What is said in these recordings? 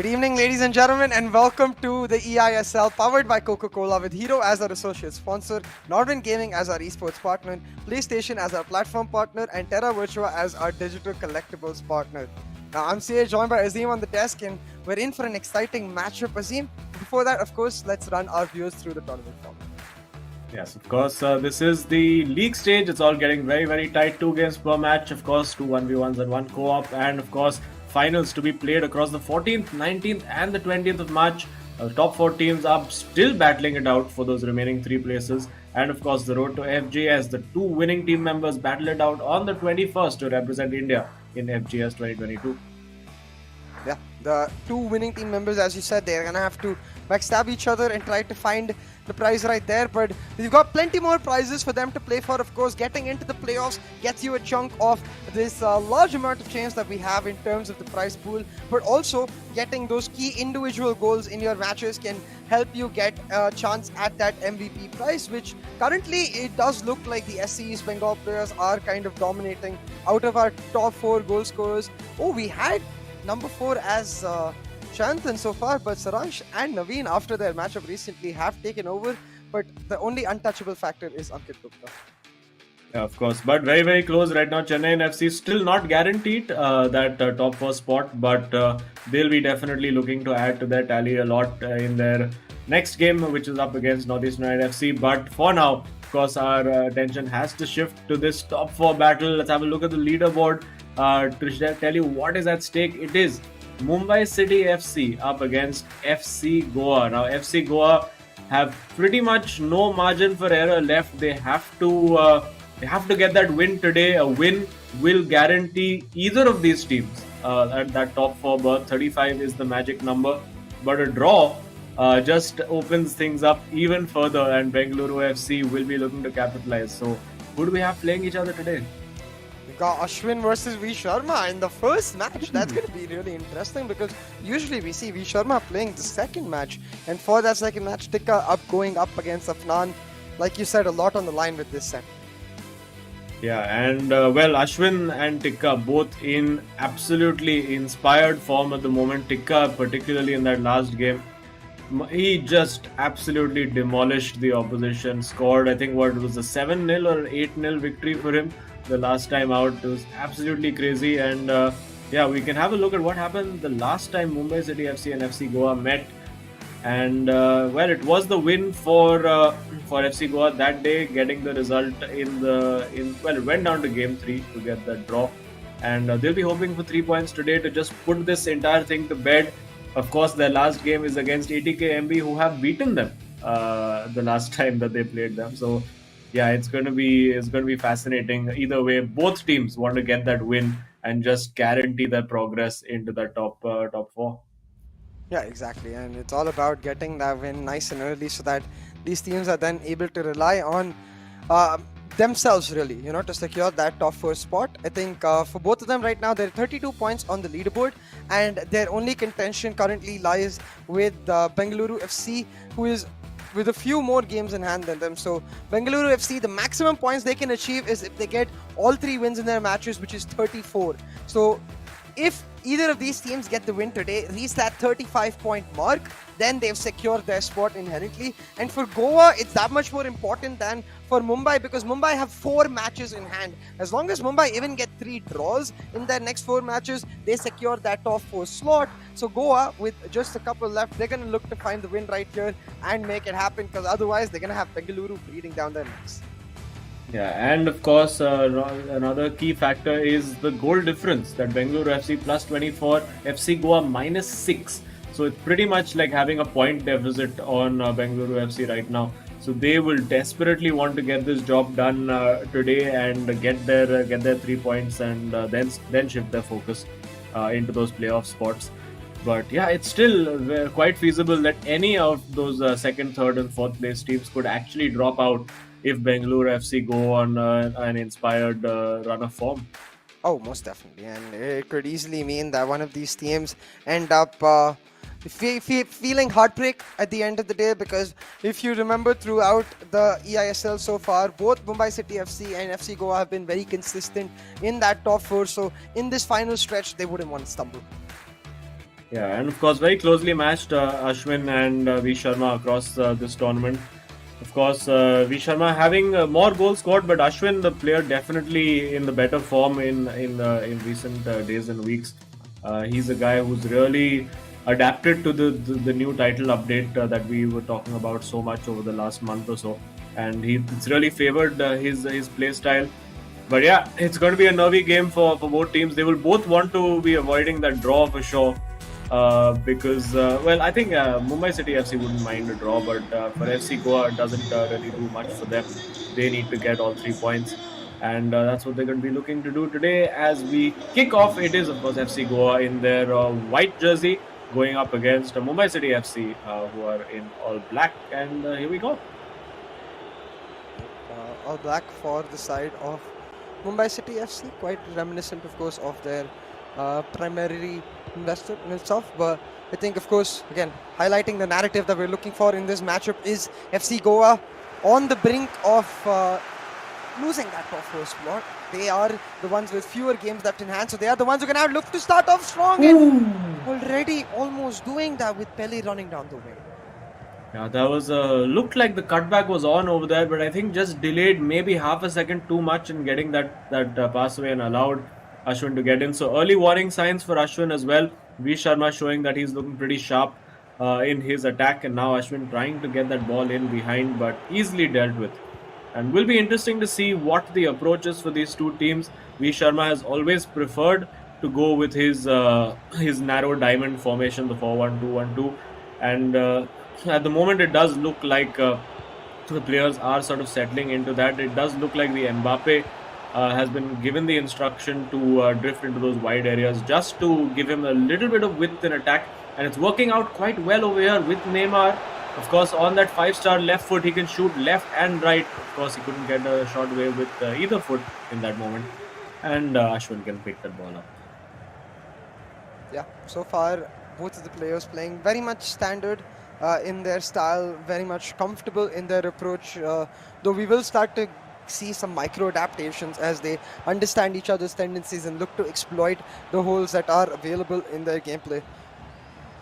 evening, ladies and gentlemen, and welcome to the eISL powered by Coca-Cola with Hero as our associate sponsor, Nodwin Gaming as our esports partner, PlayStation as our platform partner, and Terra Virtua as our digital collectibles partner. Now, I'm CA, joined by Azim on the desk, and we're in for an exciting matchup, Azim. Before that, of course, let's run our viewers through the tournament format. Yes, of course. This is the league stage. It's all getting very, very tight. 2 games per match, of course, 2 1v1s and 1 co-op, and of course, finals to be played across the 14th, 19th, and the 20th of March. Top 4 teams are still battling it out for those remaining 3 places. And of course, the road to FGS, the 2 winning team members battle it out on the 21st to represent India in FGS 2022. Yeah, the 2 winning team members, as you said, they're going to have to backstab each other and try to find the prize right there, but we've got plenty more prizes for them to play for. Of course, getting into the playoffs gets you a chunk of this large amount of change that we have in terms of the prize pool, but also getting those key individual goals in your matches can help you get a chance at that MVP prize, which currently it does look like the SC East Bengal players are kind of dominating. Out of our top 4 goal scorers, we had number 4 as Shanthan so far, but Saransh and Naveen after their matchup recently have taken over, but the only untouchable factor is Ankit Gupta. Yeah, of course, but very, very close right now. Chennai and FC still not guaranteed that top 4 spot, but they'll be definitely looking to add to their tally a lot in their next game, which is up against Northeast United FC. But for now, of course, our attention has to shift to this top 4 battle. Let's have a look at the leaderboard to tell you what is at stake. It is Mumbai City FC up against FC Goa. Now, FC Goa have pretty much no margin for error left. They have to get that win today. A win will guarantee either of these teams at that top 4 berth. 35 is the magic number, but a draw just opens things up even further, and Bengaluru FC will be looking to capitalize. So, who do we have playing each other today? Got Ashwin versus V Sharma in the first match. That's going to be really interesting because usually we see V Sharma playing the second match, and for that second match, Tikka going up against Afnan. Like you said, a lot on the line with this set. Yeah, and Ashwin and Tikka both in absolutely inspired form at the moment. Tikka, particularly in that last game, he just absolutely demolished the opposition. Scored, I think, what it was a 7-0 or 8-0 victory for him the last time out. It was absolutely crazy, and we can have a look at what happened the last time Mumbai City FC and FC Goa met. And it was the win for FC Goa that day, getting the result it went down to game 3 to get that draw, and they'll be hoping for 3 points today to just put this entire thing to bed. Of course, their last game is against ATKMB, who have beaten them the last time that they played them. So yeah, it's going to be fascinating. Either way, both teams want to get that win and just guarantee their progress into the top 4. Yeah, exactly, and it's all about getting that win nice and early so that these teams are then able to rely on themselves really, to secure that top 4 spot. I think for both of them right now, there are 32 points on the leaderboard, and their only contention currently lies with Bengaluru FC, who is with a few more games in hand than them. So Bengaluru FC, the maximum points they can achieve is if they get all 3 wins in their matches, which is 34. So if either of these teams get the win today, reach that 35-point mark, then they've secured their spot inherently. And for Goa, it's that much more important than for Mumbai, because Mumbai have 4 matches in hand. As long as Mumbai even get 3 draws in their next 4 matches, they secure that top 4 slot. So Goa, with just a couple left, they're going to look to find the win right here and make it happen, because otherwise they're going to have Bengaluru breathing down their necks. Yeah, and of course, another key factor is the goal difference, that Bengaluru FC plus 24, FC Goa minus 6. So it's pretty much like having a point deficit on Bengaluru FC right now. So they will desperately want to get this job done today and get their 3 points, and then shift their focus into those playoff spots. But yeah, it's still quite feasible that any of those 2nd, 3rd and 4th place teams could actually drop out if Bengaluru FC go on an inspired run of form. Oh, most definitely. And it could easily mean that one of these teams end up feeling heartbreak at the end of the day, because if you remember throughout the eISL so far, both Mumbai City FC and FC Goa have been very consistent in that top 4. So in this final stretch, they wouldn't want to stumble. Yeah, and of course, very closely matched Ashwin and V Sharma across this tournament. Of course, V Sharma having more goals scored, but Ashwin, the player, definitely in the better form in recent days and weeks. He's a guy who's really adapted to the new title update that we were talking about so much over the last month or so, and it's really favored his play style. But yeah, it's going to be a nervy game for both teams. They will both want to be avoiding that draw for sure. Because, well, I think Mumbai City FC wouldn't mind a draw, but for FC Goa, it doesn't really do much for them. They need to get all 3 points. And that's what they're going to be looking to do today as we kick off. It is, of course, FC Goa in their white jersey going up against Mumbai City FC, who are in all black. And here we go. All black for the side of Mumbai City FC, quite reminiscent, of course, of their primary investor in itself. But I think, of course, again, highlighting the narrative that we're looking for in this matchup is FC Goa on the brink of losing that top four spot. They are the ones with fewer games left in hand, so they are the ones who can now look to start off strong and already almost doing that with Pelly running down the wing. Yeah, that was looked like the cutback was on over there, but I think just delayed maybe half a second too much in getting that pass away and allowed Ashwin to get in. So early warning signs for Ashwin as well. V Sharma showing that he's looking pretty sharp in his attack, and now Ashwin trying to get that ball in behind, but easily dealt with. And will be interesting to see what the approach is for these two teams. V Sharma has always preferred to go with his narrow diamond formation, the 4-1-2-1-2, and at the moment it does look like the players are sort of settling into that. It does look like the Mbappe has been given the instruction to drift into those wide areas just to give him a little bit of width in attack, and it's working out quite well over here with Neymar. Of course, on that 5-star left foot, he can shoot left and right. Of course, he couldn't get a shot away with either foot in that moment, and Ashwin can pick that ball up. Yeah, so far both of the players playing very much standard in their style, very much comfortable in their approach, though we will start to see some micro adaptations as they understand each other's tendencies and look to exploit the holes that are available in their gameplay.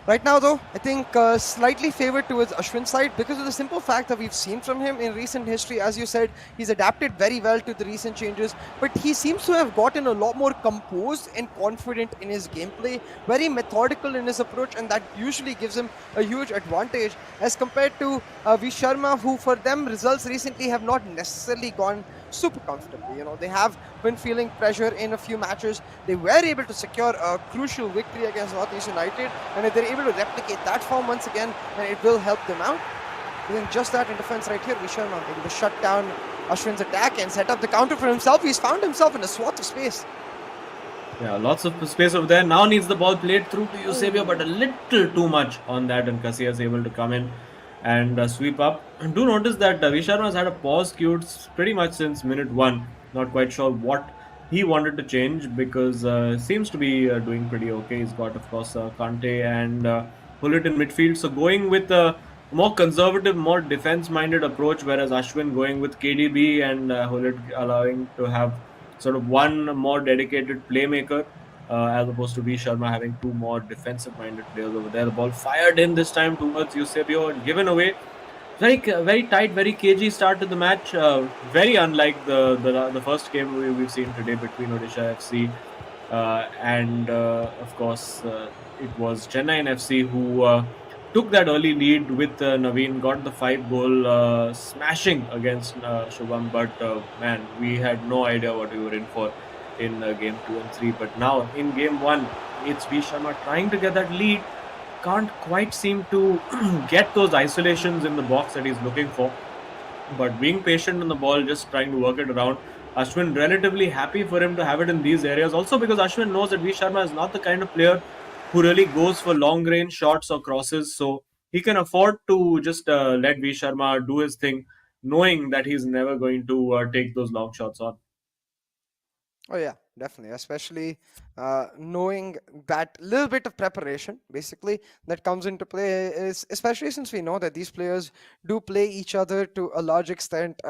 Right now, though, I think slightly favored towards Ashwin's side because of the simple fact that we've seen from him in recent history. As you said, he's adapted very well to the recent changes, but he seems to have gotten a lot more composed and confident in his gameplay, very methodical in his approach, and that usually gives him a huge advantage as compared to V Sharma, who for them results recently have not necessarily gone super comfortably. You know, they have been feeling pressure in a few matches. They were able to secure a crucial victory against Northeast United, and if they're able to replicate that form once again, then it will help them out. Doing just that in defense right here, Visharma able to shut down Ashwin's attack and set up the counter for himself. He's found himself in a swath of space. Yeah, lots of space over there. Now needs the ball played through to Eusebio, but a little too much on that, and Casillas able to come in and sweep up. And do notice that Visharma has had a pause queued pretty much since minute one. Not quite sure what he wanted to change because seems to be doing pretty okay. He's got, of course, Kante and Hullet in midfield. So going with a more conservative, more defense-minded approach, whereas Ashwin going with KDB and Hullet allowing to have sort of one more dedicated playmaker as opposed to V Sharma having two more defensive-minded players over there. The ball fired in this time towards Eusebio and given away. Very tight, very cagey start to the match. Very unlike the first game we've seen today between Odisha FC and of course it was Chennai FC who took that early lead with Naveen, got the 5-goal smashing against Shubham. But man, we had no idea what we were in for in game 2 and 3. But now in game 1, it's V Sharma trying to get that lead. Can't quite seem to get those isolations in the box that he's looking for. But being patient on the ball, just trying to work it around. Ashwin relatively happy for him to have it in these areas. Also because Ashwin knows that V Sharma is not the kind of player who really goes for long range shots or crosses. So he can afford to just let V Sharma do his thing, knowing that he's never going to take those long shots on. Oh yeah, definitely. Especially knowing that little bit of preparation, basically, that comes into play is especially since we know that these players do play each other to a large extent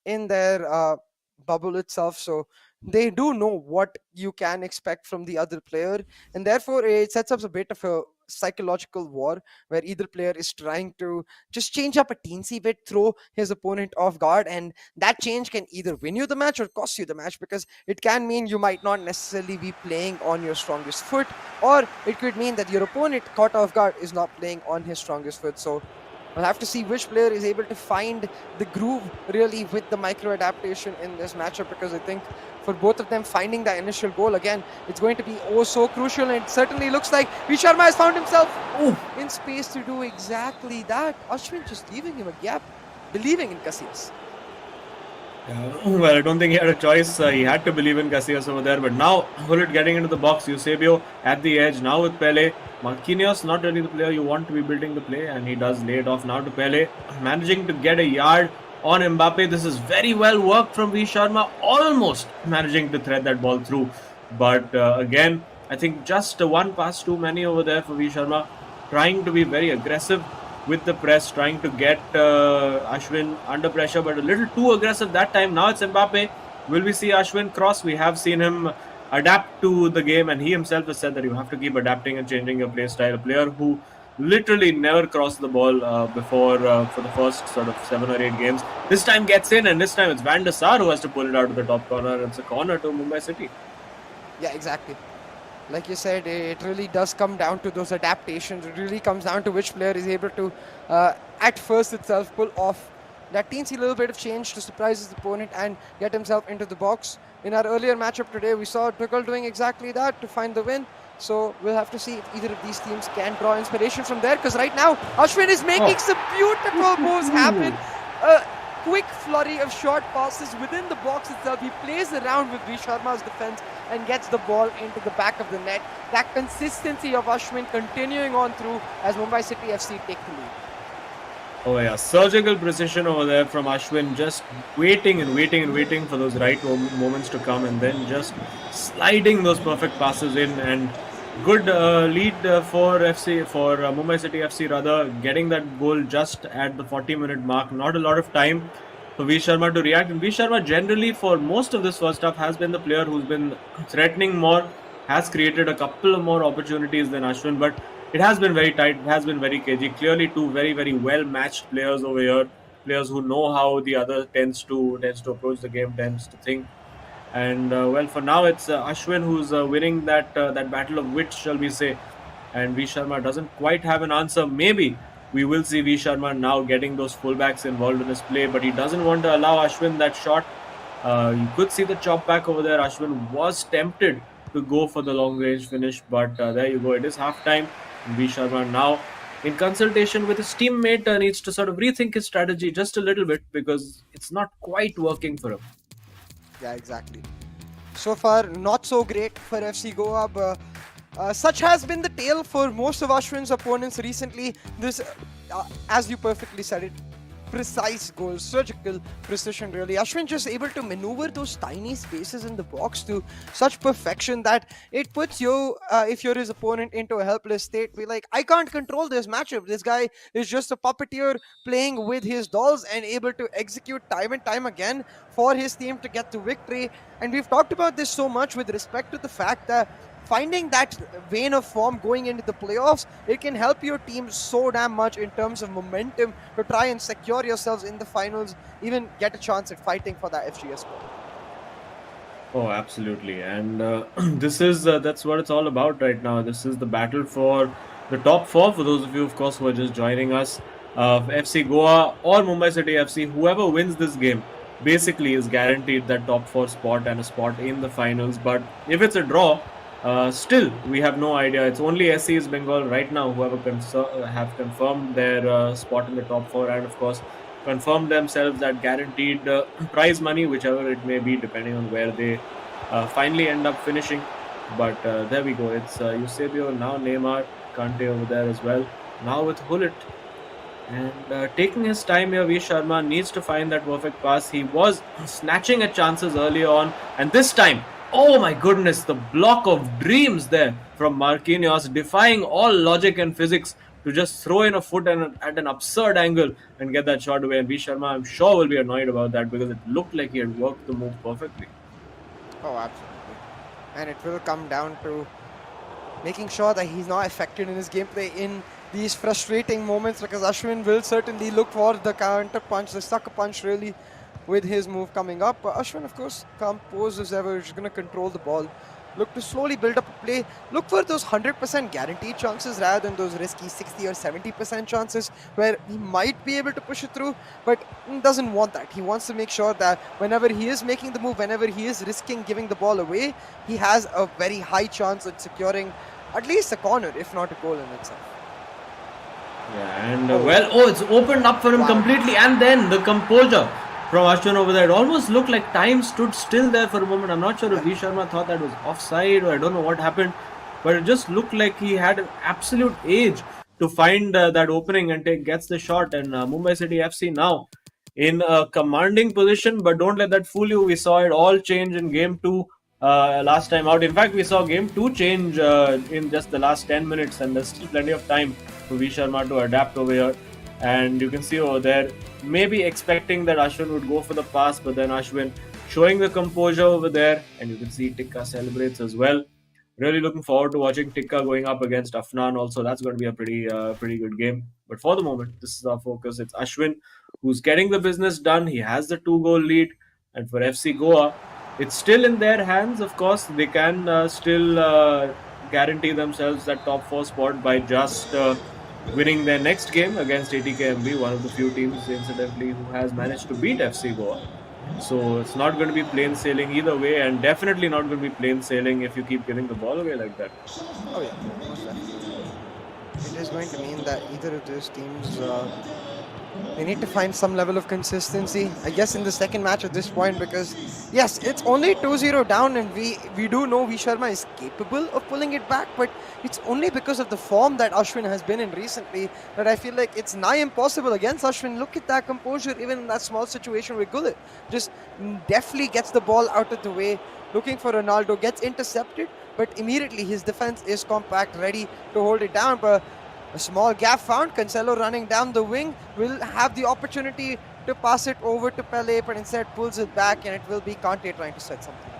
in their bubble itself. So they do know what you can expect from the other player, and therefore it sets up a bit of a psychological war where either player is trying to just change up a teensy bit, throw his opponent off guard, and that change can either win you the match or cost you the match, because it can mean you might not necessarily be playing on your strongest foot, or it could mean that your opponent caught off guard is not playing on his strongest foot. So we'll have to see which player is able to find the groove really with the micro adaptation in this matchup, because I think for both of them, finding that initial goal again, it's going to be oh so crucial. And it certainly looks like V Sharma has found himself in space to do exactly that. Ashwin just leaving him a gap, believing in Casillas. Well, I don't think he had a choice. He had to believe in Casillas over there. But now, Hullet getting into the box. Eusebio at the edge. Now with Pele. Marquinhos, not really the player you want to be building the play. And he does lay it off now to Pele. Managing to get a yard on Mbappe. This is very well worked from V Sharma. Almost managing to thread that ball through. But again, I think just one pass too many over there for V Sharma. Trying to be very aggressive with the press, trying to get Ashwin under pressure, but a little too aggressive that time. Now it's Mbappe. Will we see Ashwin cross? We have seen him adapt to the game, and he himself has said that you have to keep adapting and changing your play style. A player who literally never crossed the ball before for the first sort of 7 or 8 games. This time gets in, and this time it's Van der Sar who has to pull it out of the top corner. It's a corner to Mumbai City. Yeah, exactly. Like you said, it really does come down to those adaptations. It really comes down to which player is able to, at first itself, pull off that teensy little bit of change to surprise his opponent and get himself into the box. In our earlier matchup today, we saw Tuchel doing exactly that to find the win. So we'll have to see if either of these teams can draw inspiration from there, because right now Ashwin is making some beautiful moves happen. Quick flurry of short passes within the box itself. He plays around with V Sharma's defense and gets the ball into the back of the net. That consistency of Ashwin continuing on through as Mumbai City FC take the lead. Oh yeah, surgical precision over there from Ashwin, just waiting and waiting and waiting for those right moments to come, and then just sliding those perfect passes in. And good lead for Mumbai City FC rather, getting that goal just at the 40-minute mark. Not a lot of time for V Sharma to react, and V Sharma generally for most of this first half has been the player who's been threatening more, has created a couple of more opportunities than Ashwin, but it has been very tight, it has been very cagey. Clearly two very, very well matched players over here, players who know how the other tends to approach the game, tends to think. And well, for now it's Ashwin who's winning that battle of wits, shall we say. And V Sharma doesn't quite have an answer. Maybe we will see V Sharma now getting those fullbacks involved in his play, but he doesn't want to allow Ashwin that shot. You could see the chop back over there. Ashwin was tempted to go for the long range finish, but there you go. It is half time. V Sharma now, in consultation with his teammate, needs to sort of rethink his strategy just a little bit, because it's not quite working for him. Yeah, exactly. So far, not so great for FC Goa. But, such has been the tale for most of Ashwin's opponents recently. This, as you perfectly said it, precise goals, surgical precision really. Ashwin just able to maneuver those tiny spaces in the box to such perfection that it puts you, if you're his opponent, into a helpless state. Be like, I can't control this matchup. This guy is just a puppeteer playing with his dolls and able to execute time and time again for his team to get to victory. And we've talked about this so much with respect to the fact that finding that vein of form going into the playoffs, it can help your team so damn much in terms of momentum to try and secure yourselves in the finals, even get a chance at fighting for that FGS spot. Oh, absolutely. And this is that's what it's all about right now. This is the battle for the top four. For those of you, of course, who are just joining us, FC Goa or Mumbai City FC, whoever wins this game basically is guaranteed that top four spot and a spot in the finals. But if it's a draw, still, we have no idea. It's only SC East Bengal right now who have confirmed their spot in the top four, and of course confirmed themselves that guaranteed prize money, whichever it may be, depending on where they finally end up finishing. But there we go. It's Eusebio, now Neymar, Kante over there as well. Now with Hullet. And taking his time here, V Sharma needs to find that perfect pass. He was snatching at chances early on, and this time, oh my goodness, the block of dreams there from Marquinhos, defying all logic and physics to just throw in a foot at an absurd angle and get that shot away. And V Sharma, I'm sure, will be annoyed about that, because it looked like he had worked the move perfectly. Oh, absolutely. And it will come down to making sure that he's not affected in his gameplay in these frustrating moments, because Ashwin will certainly look for the counter punch, the sucker punch really, with his move coming up. But Ashwin, of course, composed as ever, is going to control the ball. Look to slowly build up a play. Look for those 100% guaranteed chances rather than those risky 60 or 70% chances where he might be able to push it through, but doesn't want that. He wants to make sure that whenever he is making the move, whenever he is risking giving the ball away, he has a very high chance at securing at least a corner, if not a goal in itself. Yeah, and it's opened up for him completely, and then the composure from Ashwin over there. It almost looked like time stood still there for a moment. I'm not sure if V Sharma thought that was offside, or I don't know what happened, but it just looked like he had an absolute edge to find that opening and gets the shot. And Mumbai City FC now in a commanding position, but don't let that fool you. We saw it all change in game 2 last time out. In fact, we saw game 2 change in just the last 10 minutes, and there's still plenty of time for V Sharma to adapt over here. And you can see over there, maybe expecting that Ashwin would go for the pass, but then Ashwin showing the composure over there, and you can see Tikka celebrates as well. Really looking forward to watching Tikka going up against Afnan also. That's going to be a pretty good game. But for the moment, this is our focus. It's Ashwin who's getting the business done. He has the 2-goal lead. And for FC Goa, it's still in their hands. Of course, they can still guarantee themselves that top 4 spot by just winning their next game against ATKMB, one of the few teams, incidentally, who has managed to beat FC Goa. So it's not going to be plain sailing either way, and definitely not going to be plain sailing if you keep giving the ball away like that. Oh yeah, most definitely. It is going to mean that either of those teams, they need to find some level of consistency, I guess, in the second match at this point, because yes, it's only 2-0 down, and we do know V Sharma is capable of pulling it back, but it's only because of the form that Ashwin has been in recently that I feel like it's nigh impossible against Ashwin. Look at that composure, even in that small situation with Gullit. Just deftly gets the ball out of the way, looking for Ronaldo, gets intercepted, but immediately his defense is compact, ready to hold it down. But a small gap found, Cancelo running down the wing will have the opportunity to pass it over to Pele, but instead pulls it back, and it will be Kante trying to set something.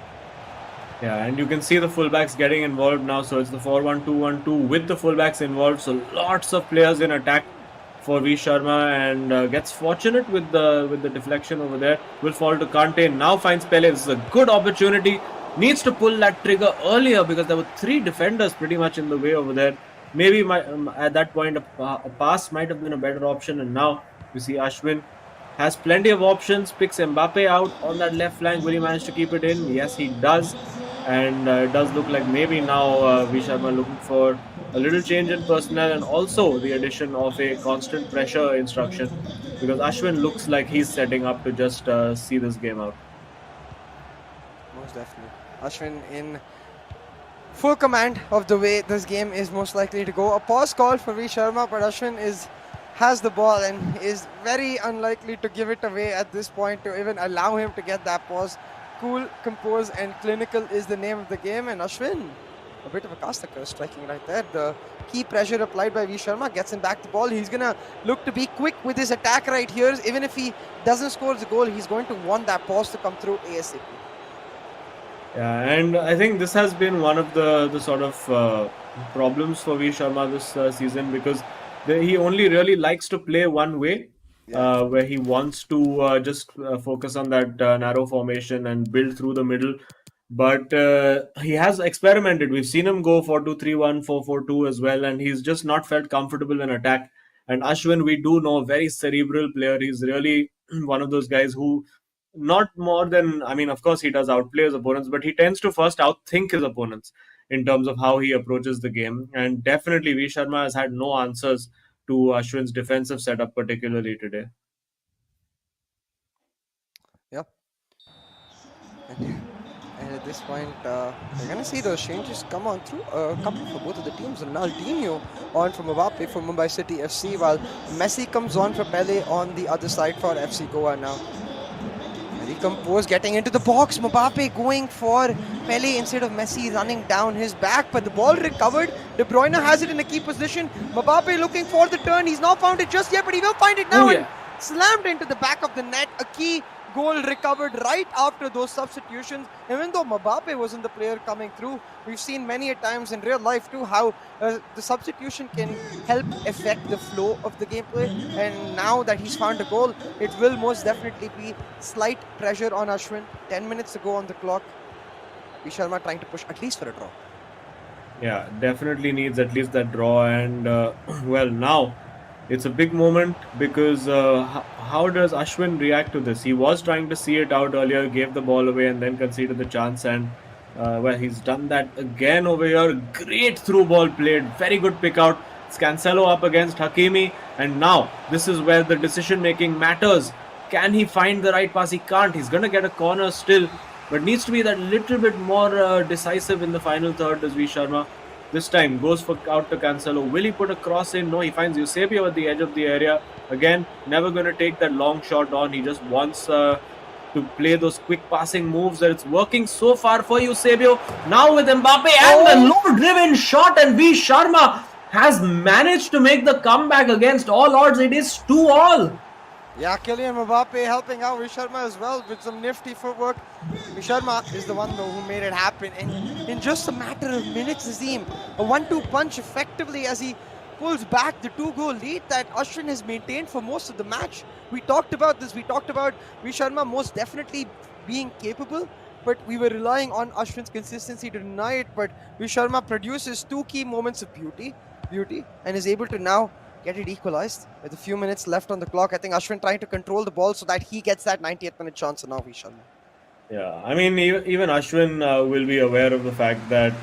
Yeah, and you can see the fullbacks getting involved now. So it's the 4-1-2-1-2 with the fullbacks involved. So lots of players in attack for V Sharma, and gets fortunate with the deflection over there. Will fall to Kante. Now finds Pele. This is a good opportunity. Needs to pull that trigger earlier because there were 3 defenders pretty much in the way over there. Maybe at that point a pass might have been a better option, and now you see Ashwin has plenty of options, picks Mbappe out on that left flank. Will he manage to keep it in? Yes, he does, and it does look like maybe now V Sharma looking for a little change in personnel, and also the addition of a constant pressure instruction, because Ashwin looks like he's setting up to just see this game out. Most definitely. Ashwin in full command of the way this game is most likely to go. A pause call for V Sharma, but Ashwin has the ball and is very unlikely to give it away at this point to even allow him to get that pause. Cool, composed, and clinical is the name of the game, and Ashwin, a bit of a Kastakar striking right there. The key pressure applied by V Sharma gets him back the ball. He's going to look to be quick with his attack right here. Even if he doesn't score the goal, he's going to want that pause to come through ASAP. Yeah, and I think this has been one of the sort of problems for V Sharma this season, because he only really likes to play one way, where he wants to just focus on that narrow formation and build through the middle. But he has experimented. We've seen him go 4-2-3-1, 4-4-2 as well, and he's just not felt comfortable in attack. And Ashwin, we do know, very cerebral player. He's really one of those guys who, not more than, I mean, of course he does outplay his opponents, but he tends to first outthink his opponents in terms of how he approaches the game. And definitely V Sharma has had no answers to Ashwin's defensive setup, particularly today. Yep. And at this point, we're going to see those changes come on through. A couple for both of the teams. Ronaldinho on for Mbappe for Mumbai City FC, while Messi comes on for Pele on the other side for FC Goa now. Composed, getting into the box. Mbappe going for Pele instead of Messi running down his back, but the ball recovered. De Bruyne has it in a key position. Mbappe looking for the turn. He's not found it just yet, but he will find it now. And slammed into the back of the net. A key goal recovered right after those substitutions. Even though Mbappe wasn't the player coming through, we've seen many a times in real life too how the substitution can help affect the flow of the gameplay. And now that he's found a goal, it will most definitely be slight pressure on Ashwin. 10 minutes to go on the clock. V Sharma trying to push at least for a draw. Yeah, definitely needs at least that draw. And well, now it's a big moment because how does Ashwin react to this? He was trying to see it out earlier, gave the ball away, and then conceded the chance. And well, he's done that again over here. Great through ball played, very good pick out. It's Cancelo up against Hakimi, and now this is where the decision making matters. Can he find the right pass? He can't. He's gonna get a corner still, but needs to be that little bit more decisive in the final third. Does V Sharma? This time goes for out to Cancelo. Will he put a cross in? No, he finds Eusebio at the edge of the area. Again, never going to take that long shot on. He just wants to play those quick passing moves. That it's working so far for Eusebio. Now with Mbappe and the low-driven shot, and V Sharma has managed to make the comeback against all odds. It is 2-2. Yeah, Kylian Mbappe helping out Visharma as well with some nifty footwork. Visharma is the one though who made it happen, and in just a matter of minutes, Azim, a 1-2 punch effectively as he pulls back the 2-goal lead that Ashwin has maintained for most of the match. We talked about this. We talked about Visharma most definitely being capable, but we were relying on Ashwin's consistency to deny it. But Visharma produces two key moments of beauty, and is able to now get it equalized with a few minutes left on the clock. I think Ashwin trying to control the ball so that he gets that 90th minute chance, and now Visharma. Yeah, I mean, even Ashwin will be aware of the fact that,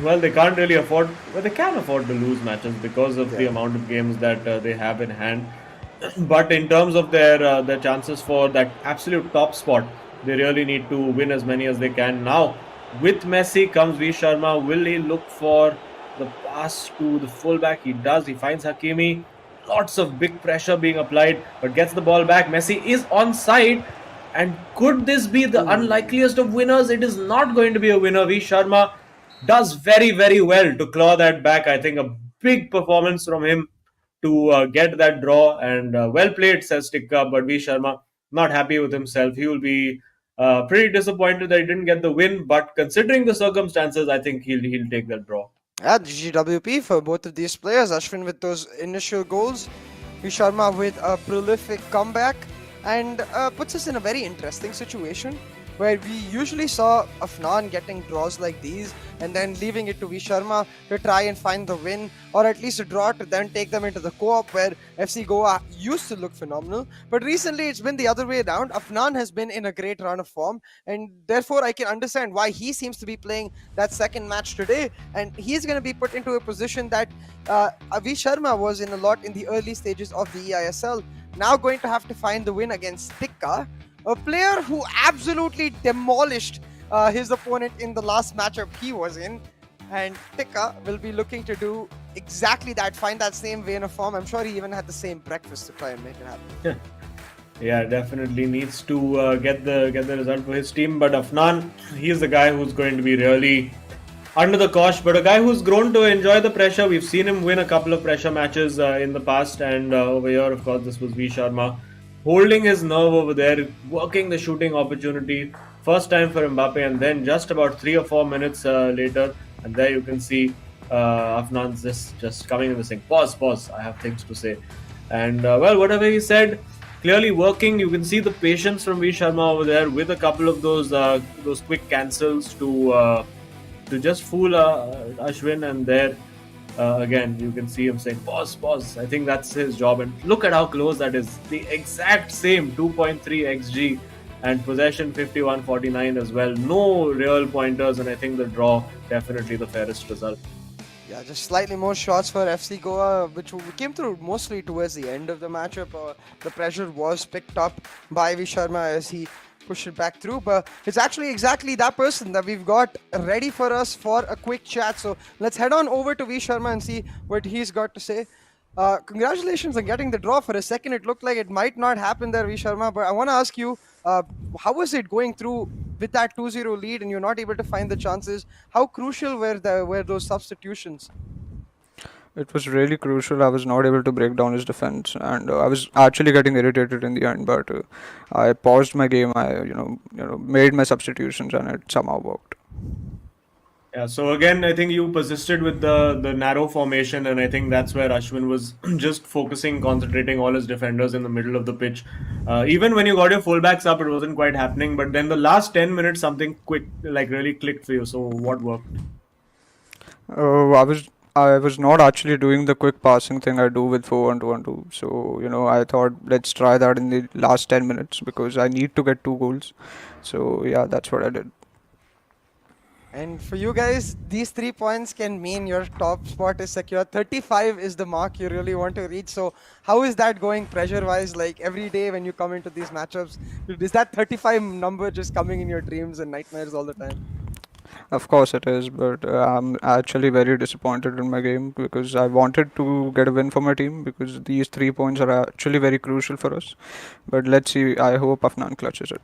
well, they can't really afford, well, they can afford to lose matches because of the amount of games that they have in hand. But in terms of their chances for that absolute top spot, they really need to win as many as they can. Now, with Messi comes V Sharma. Will he look for the pass to the fullback? He does. He finds Hakimi. Lots of big pressure being applied, but gets the ball back. Messi is onside. And could this be the unlikeliest of winners? It is not going to be a winner. V Sharma does very, very well to claw that back. I think a big performance from him to get that draw. And well played, says Tikka. But V Sharma not happy with himself. He will be pretty disappointed that he didn't get the win. But considering the circumstances, I think he'll take that draw. Yeah, GGWP for both of these players. Ashwin with those initial goals, Visharma with a prolific comeback, and puts us in a very interesting situation where we usually saw Afnan getting draws like these and then leaving it to Visharma to try and find the win or at least a draw to then take them into the co-op where FC Goa used to look phenomenal. But recently it's been the other way around. Afnan has been in a great run of form, and therefore I can understand why he seems to be playing that second match today, and he's going to be put into a position that Avi Sharma was in a lot in the early stages of the eISL. Now going to have to find the win against Tikka, a player who absolutely demolished his opponent in the last matchup he was in. And Tikka will be looking to do exactly that, find that same vein of form. I'm sure he even had the same breakfast to try and make it happen. Yeah, definitely needs to get the result for his team. But Afnan, he's the guy who's going to be really under the cosh, but a guy who's grown to enjoy the pressure. We've seen him win a couple of pressure matches in the past, and over here, of course, this was V Sharma holding his nerve over there, working the shooting opportunity. First time for Mbappe, and then just about 3 or 4 minutes later, and there you can see Afnan's just coming in the saying, pause, I have things to say. And well, whatever he said, clearly working. You can see the patience from V Sharma over there with a couple of those quick cancels to just fool Ashwin, and there again you can see him saying pause. I think that's his job, and look at how close that is. The exact same 2.3 xg and possession 51-49 as well. No real pointers, and I think the draw definitely the fairest result. Yeah, just slightly more shots for FC Goa, which came through mostly towards the end of the matchup. The pressure was picked up by V Sharma as he push it back through, but it's actually exactly that person that we've got ready for us for a quick chat. So let's head on over to V Sharma and see what he's got to say. Congratulations on getting the draw. For a second it looked like it might not happen there, V Sharma, but I want to ask you, how was it going through with that 2-0 lead and you're not able to find the chances? How crucial were those substitutions? It was really crucial. I was not able to break down his defense, and I was actually getting irritated in the end. But I paused my game. I, made my substitutions, and it somehow worked. Yeah, so again, I think you persisted with the narrow formation, and I think that's where Ashwin was just focusing, concentrating all his defenders in the middle of the pitch. Even when you got your fullbacks up, it wasn't quite happening. But then the last 10 minutes, something quick, like really clicked for you. So what worked? Uh, I was I was not actually doing the quick passing thing I do with 4-1-2-1-2. So I thought let's try that in the last 10 minutes because I need to get 2 goals. So yeah, that's what I did. And for you guys, these 3 points can mean your top spot is secure. 35 is the mark you really want to reach. So, how is that going pressure wise? Like every day when you come into these matchups, is that 35 number just coming in your dreams and nightmares all the time? Of course it is, but I'm actually very disappointed in my game because I wanted to get a win for my team because these 3 points are actually very crucial for us. But let's see. I hope Afnan clutches it.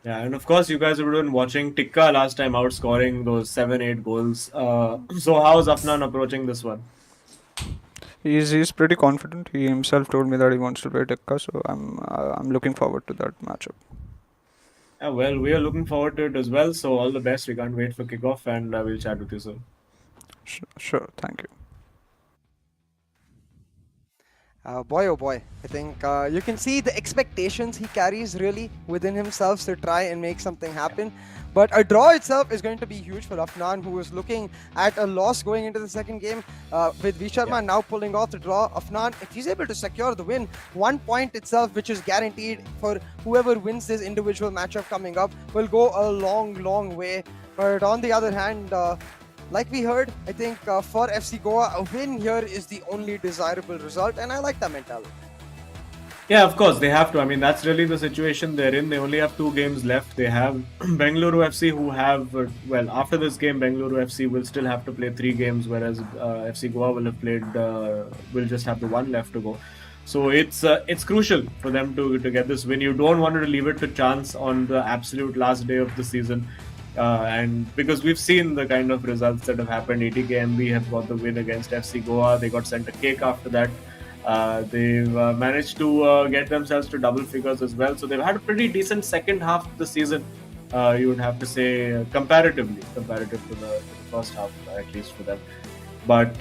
Yeah, and of course, you guys have been watching Tikka last time outscoring those 7-8 goals. So how's Afnan approaching this one? He's pretty confident. He himself told me that he wants to play Tekka, so I'm looking forward to that matchup. Yeah, well, we are looking forward to it as well. So all the best. We can't wait for kickoff, and we'll chat with you soon. Sure, thank you. Boy, oh boy. I think you can see the expectations he carries really within himself to try and make something happen. But a draw itself is going to be huge for Afnan, who is looking at a loss going into the second game. With V Yeah. Sharma now pulling off the draw, Afnan, if he's able to secure the win, 1 point itself, which is guaranteed for whoever wins this individual matchup coming up, will go a long, long way. But on the other hand, like we heard, I think for FC Goa, a win here is the only desirable result, and I like that mentality. Yeah, of course they have to. I mean, that's really the situation they're in. They only have 2 games left. They have Bengaluru FC, who have well, after this game, Bengaluru FC will still have to play 3 games, whereas FC Goa will have played will just have the one left to go. So it's crucial for them to get this win. You don't want to leave it to chance on the absolute last day of the season. And because we've seen the kind of results that have happened, ATKMB have got the win against FC Goa. They got sent a cake after that. They've managed to get themselves to double figures as well. So they've had a pretty decent second half of the season. You would have to say comparatively, comparative to the first half, at least for them. But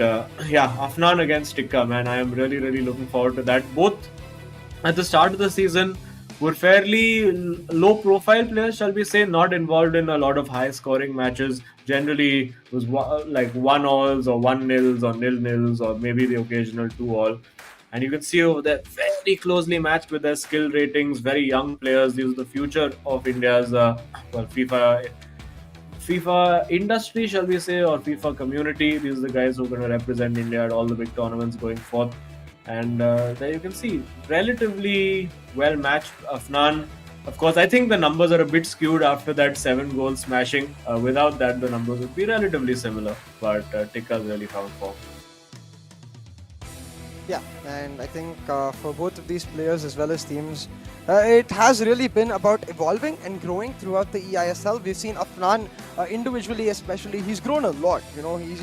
yeah, Afnan against Tikka, man, I am really, really looking forward to that. Both at the start of the season were fairly low profile players, shall we say, not involved in a lot of high scoring matches. Generally, it was like 1-alls or 1-nils or 0-nils or maybe the occasional 2-all. And you can see over there, very closely matched with their skill ratings, very young players. These are the future of India's FIFA industry, shall we say, or FIFA community. These are the guys who are going to represent India at all the big tournaments going forth. And there you can see, relatively well matched Afnan. Of course, I think the numbers are a bit skewed after that 7 goal smashing. Without that, the numbers would be relatively similar. But Tikka's really found form. Yeah, and I think for both of these players as well as teams, it has really been about evolving and growing throughout the eISL. We've seen Afnan individually, especially, he's grown a lot. He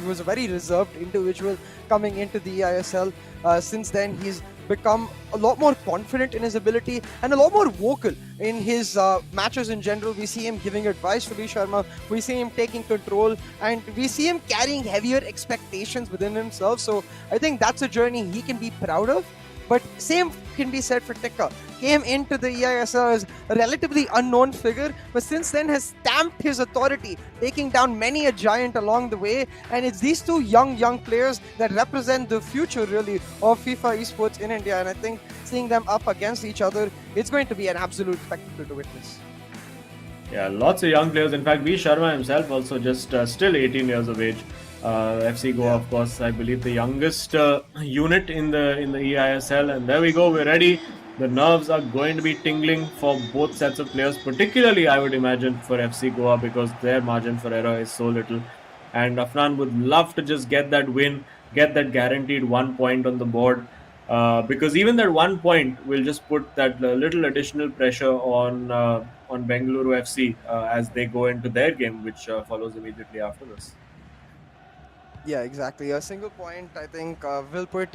was a very reserved individual coming into the eISL. Since then, he's become a lot more confident in his ability and a lot more vocal in his matches in general. We see him giving advice to V Sharma, we see him taking control, and we see him carrying heavier expectations within himself. So I think that's a journey he can be proud of. But same can be said for Tikka. Came into the eISL as a relatively unknown figure, but since then has stamped his authority, taking down many a giant along the way. And it's these two young players that represent the future, really, of FIFA esports in India. And I think seeing them up against each other, it's going to be an absolute spectacle to witness. Yeah, lots of young players. In fact, V Sharma himself also just still 18 years of age. FC Goa, of course, I believe the youngest unit in the eISL. And there we go, we're ready. The nerves are going to be tingling for both sets of players, particularly I would imagine for FC Goa because their margin for error is so little. And Afnan would love to just get that win, get that guaranteed 1 point on the board. Because even that 1 point will just put that little additional pressure on Bengaluru FC as they go into their game, which follows immediately after this. Yeah, exactly. A single point, I think, will put,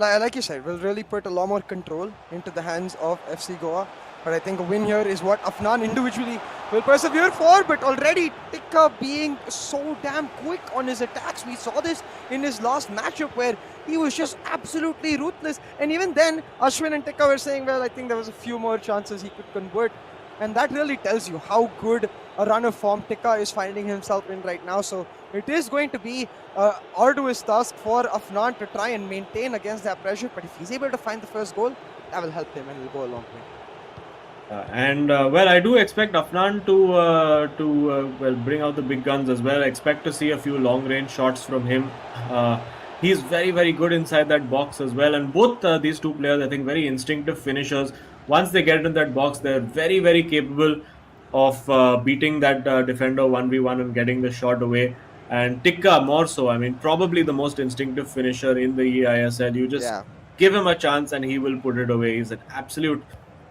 like you said, will really put a lot more control into the hands of FC Goa. But I think a win here is what Afnan individually will persevere for. But already, Tikka being so damn quick on his attacks. We saw this in his last matchup where he was just absolutely ruthless. And even then, Ashwin and Tikka were saying, well, I think there was a few more chances he could convert. And that really tells you how good a run of form Tikka is finding himself in right now. So it is going to be an arduous task for Afnan to try and maintain against that pressure. But if he's able to find the first goal, that will help him and he'll go a long way. Well, I do expect Afnan to bring out the big guns as well. I expect to see a few long range shots from him. He's very good inside that box as well. And both these two players, I think, very instinctive finishers. Once they get in that box, they're very capable of beating that defender 1v1 and getting the shot away. And Tikka more so. I mean, probably the most instinctive finisher in the eISL. You just Yeah. give him a chance and he will put it away. He's an absolute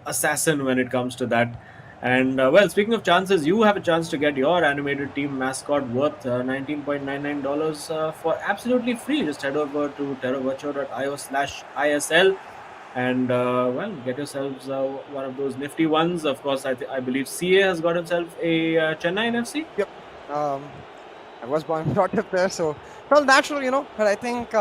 assassin when it comes to that. And well, speaking of chances, you have a chance to get your animated team mascot worth $19.99 for absolutely free. Just head over to terravirtual.io/ISL and well, get yourselves one of those nifty ones. Of course, I believe CA has got himself a Chennai FC. Yep. I was born brought up there, so well, natural, But I think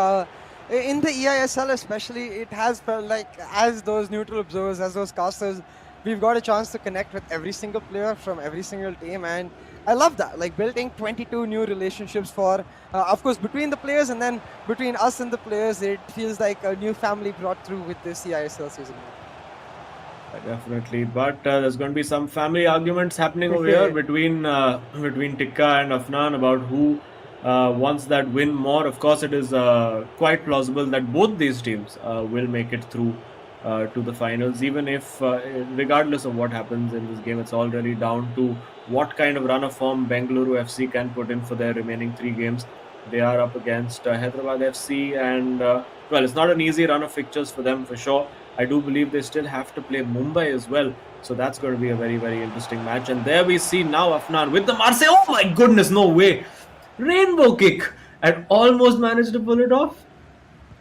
in the eISL especially, it has felt like as those neutral observers, as those casters, we've got a chance to connect with every single player from every single team, and I love that. Like building 22 new relationships for, of course, between the players and then between us and the players, it feels like a new family brought through with this eISL season. Definitely, but there's going to be some family arguments happening over here between Tikka and Afnan about who wants that win more. Of course, it is quite plausible that both these teams will make it through to the finals, even if, regardless of what happens in this game, it's all really down to what kind of run of form Bengaluru FC can put in for their remaining 3 games. They are up against Hyderabad FC, and well, it's not an easy run of fixtures for them for sure. I do believe they still have to play Mumbai as well. So that's going to be a very interesting match. And there we see now Afnan with the Marseille. Oh my goodness, no way. Rainbow kick. And almost managed to pull it off.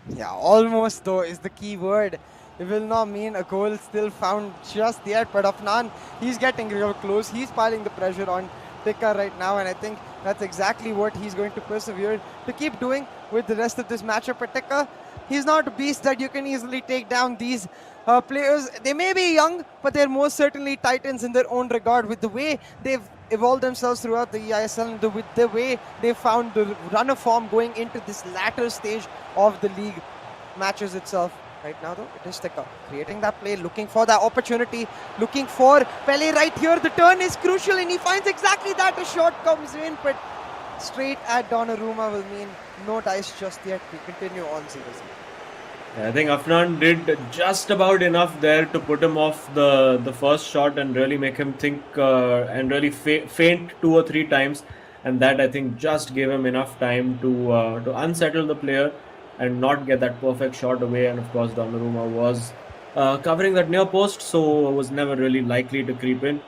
Yeah, almost though is the key word. It will not mean a goal still found just yet. But Afnan, he's getting real close. He's piling the pressure on Tikka right now. And I think that's exactly what he's going to persevere to keep doing with the rest of this matchup. But Tikka, he's not a beast that you can easily take down. These players, they may be young, but they're most certainly titans in their own regard with the way they've evolved themselves throughout the eISL and with the way they found the run of form going into this latter stage of the league matches itself. Right now, though, it is Tikka creating that play, looking for that opportunity, looking for Pele right here. The turn is crucial, and he finds exactly that. A shot comes in, but straight at Donnarumma will mean no dice just yet. We continue on 0-0. I think Afnan did just about enough there to put him off the first shot and really make him think and really faint 2 or 3 times. And that, I think, just gave him enough time to unsettle the player and not get that perfect shot away. And of course, Donnarumma was covering that near post, so was never really likely to creep in.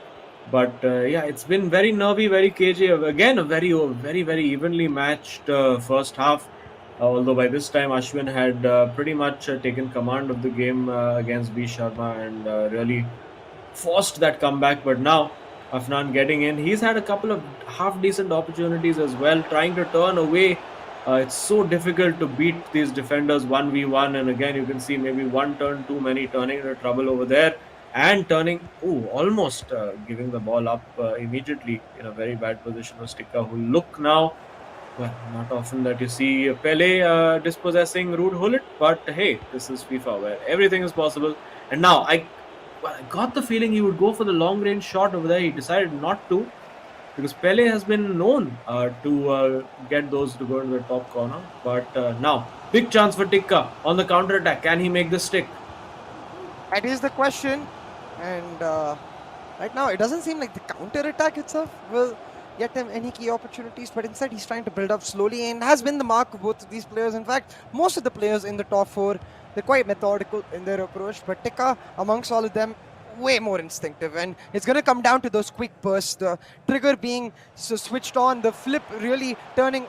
But yeah, it's been very nervy, very cagey. Again, a very evenly matched first half. Although by this time Ashwin had pretty much taken command of the game against B. Sharma and really forced that comeback. But now Afnan getting in, he's had a couple of half-decent opportunities as well, trying to turn away. It's so difficult to beat these defenders 1v1, and again you can see maybe one turn too many, turning into trouble over there and almost giving the ball up immediately in a very bad position was Tikka, who look now. Well, not often that you see Pele dispossessing Ruud Gullit, but hey, this is FIFA where everything is possible. And now I got the feeling he would go for the long range shot over there. He decided not to, because Pele has been known to get those to go into the top corner. But now, big chance for Tikka on the counter attack. Can he make this stick? That is the question. And right now, it doesn't seem like the counter attack itself will get him any key opportunities, but instead he's trying to build up slowly, and has been the mark of both of these players. In fact, most of the players in the top 4, they're quite methodical in their approach, but Tikka, amongst all of them, way more instinctive, and it's going to come down to those quick bursts, the trigger being switched on, the flip really turning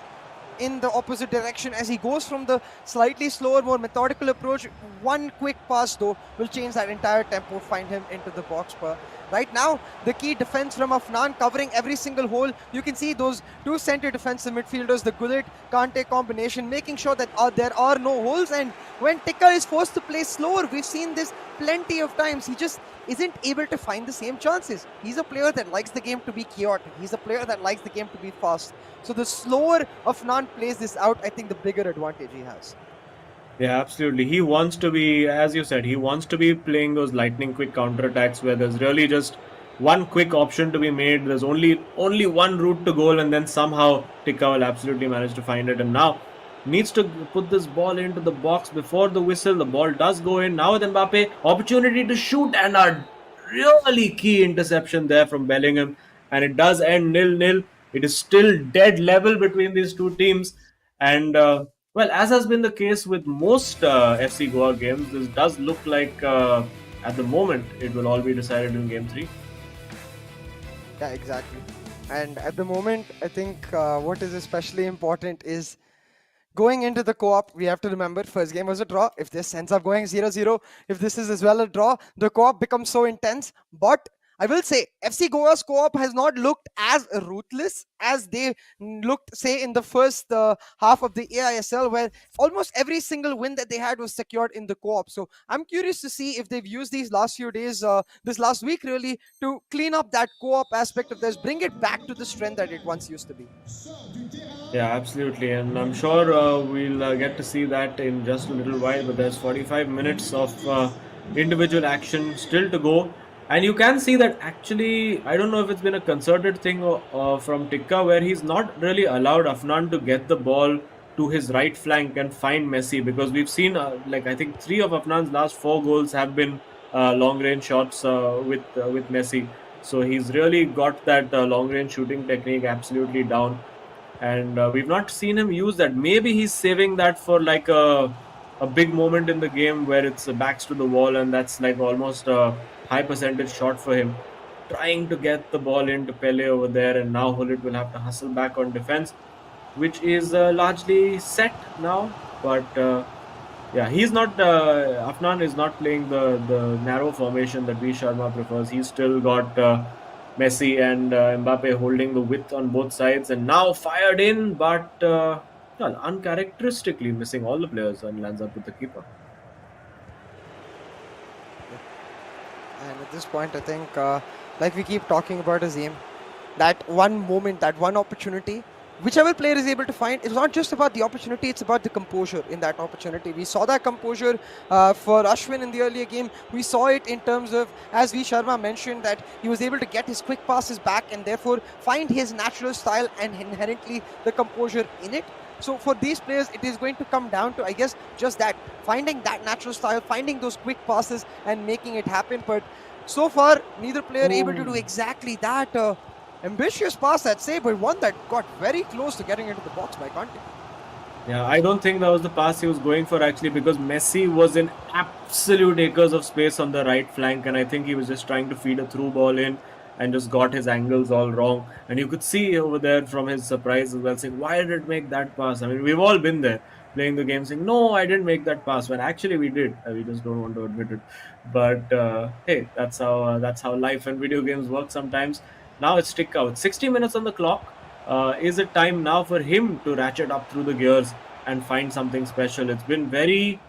in the opposite direction as he goes from the slightly slower, more methodical approach. One quick pass though will change that entire tempo, find him into the box. But right now, the key defense from Afnan covering every single hole. You can see those two center defensive midfielders, the Gullit Kante combination, making sure that there are no holes. And when Tikka is forced to play slower, we've seen this plenty of times. He just isn't able to find the same chances. He's a player that likes the game to be chaotic. He's a player that likes the game to be fast. So the slower Afnan plays this out, I think the bigger advantage he has. Yeah, absolutely. He wants to be, as you said, he wants to be playing those lightning quick counterattacks where there's really just one quick option to be made. There's only one route to goal, and then somehow Tikka will absolutely manage to find it. And now needs to put this ball into the box before the whistle. The ball does go in. Now with Mbappe, opportunity to shoot, and a really key interception there from Bellingham. And it does end 0-0. It is still dead level between these two teams. And well, as has been the case with most FC Goa games, this does look like at the moment it will all be decided in Game 3. Yeah, exactly. And at the moment, I think what is especially important is going into the co-op, we have to remember first game was a draw. If this ends up going 0-0, if this is as well a draw, the co-op becomes so intense. But I will say FC Goa's co-op has not looked as ruthless as they looked, say, in the first half of the eISL, where almost every single win that they had was secured in the co-op. So I'm curious to see if they've used these last few days, this last week really, to clean up that co-op aspect of theirs, bring it back to the strength that it once used to be. Yeah, absolutely. And I'm sure we'll get to see that in just a little while. But there's 45 minutes of individual action still to go. And you can see that actually, I don't know if it's been a concerted thing from Tikka, where he's not really allowed Afnan to get the ball to his right flank and find Messi, because we've seen like I think 3 of Afnan's last 4 goals have been long range shots with Messi. So he's really got that long range shooting technique absolutely down, and we've not seen him use that. Maybe he's saving that for like a big moment in the game where it's backs to the wall, and that's like almost a high percentage shot for him. Trying to get the ball into Pele over there, and now Hullet will have to hustle back on defense, which is largely set now. But yeah, he's not. Afnan is not playing the narrow formation that V Sharma prefers. He's still got Messi and Mbappe holding the width on both sides, and now fired in, but well, uncharacteristically missing all the players and lands up with the keeper. And at this point, I think, like we keep talking about his aim, that one moment, that one opportunity, whichever player is able to find, it's not just about the opportunity, it's about the composure in that opportunity. We saw that composure for Ashwin in the earlier game. We saw it in terms of, as V Sharma mentioned, that he was able to get his quick passes back and therefore find his natural style and inherently the composure in it. So for these players, it is going to come down to, I guess, just that, finding that natural style, finding those quick passes and making it happen. But so far, neither player able to do exactly that. Ambitious pass, I'd say, but one that got very close to getting into the box by Kante. Yeah, I don't think that was the pass he was going for actually, because Messi was in absolute acres of space on the right flank, and I think he was just trying to feed a through ball in and just got his angles all wrong. And you could see over there from his surprise as well, saying, why did it make that pass? I mean, we've all been there playing the game saying, no, I didn't make that pass, when actually we did. We just don't want to admit it. But hey, that's how life and video games work sometimes. Now it's stick out. 60 minutes on the clock. Is it time now for him to ratchet up through the gears and find something special? It's been very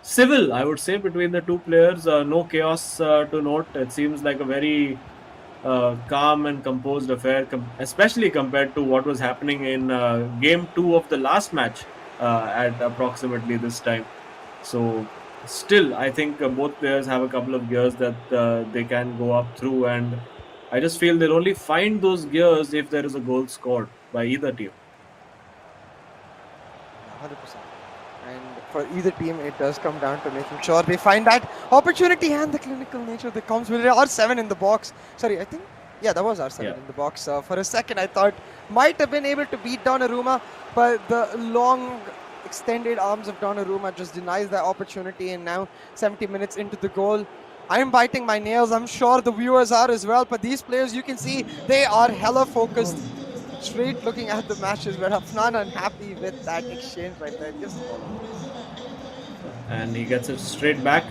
civil, I would say, between the two players. No chaos to note. It seems like a very calm and composed affair, especially compared to what was happening in game 2 of the last match at approximately this time. So still, I think both players have a couple of gears that they can go up through, and I just feel they'll only find those gears if there is a goal scored by either team. 100%. And for either team, it does come down to making sure they find that opportunity and the clinical nature that comes with it. R7 in the box. Sorry, I think, yeah, that was R7 in the box. For a second, I thought might have been able to beat Donnarumma, but the long extended arms of Donnarumma just denies that opportunity. And now 70 minutes into the goal, I'm biting my nails. I'm sure the viewers are as well. But these players, you can see they are hella focused. straight looking at the matches where Afnan unhappy with that exchange right there. Gives the ball away. And he gets it straight back.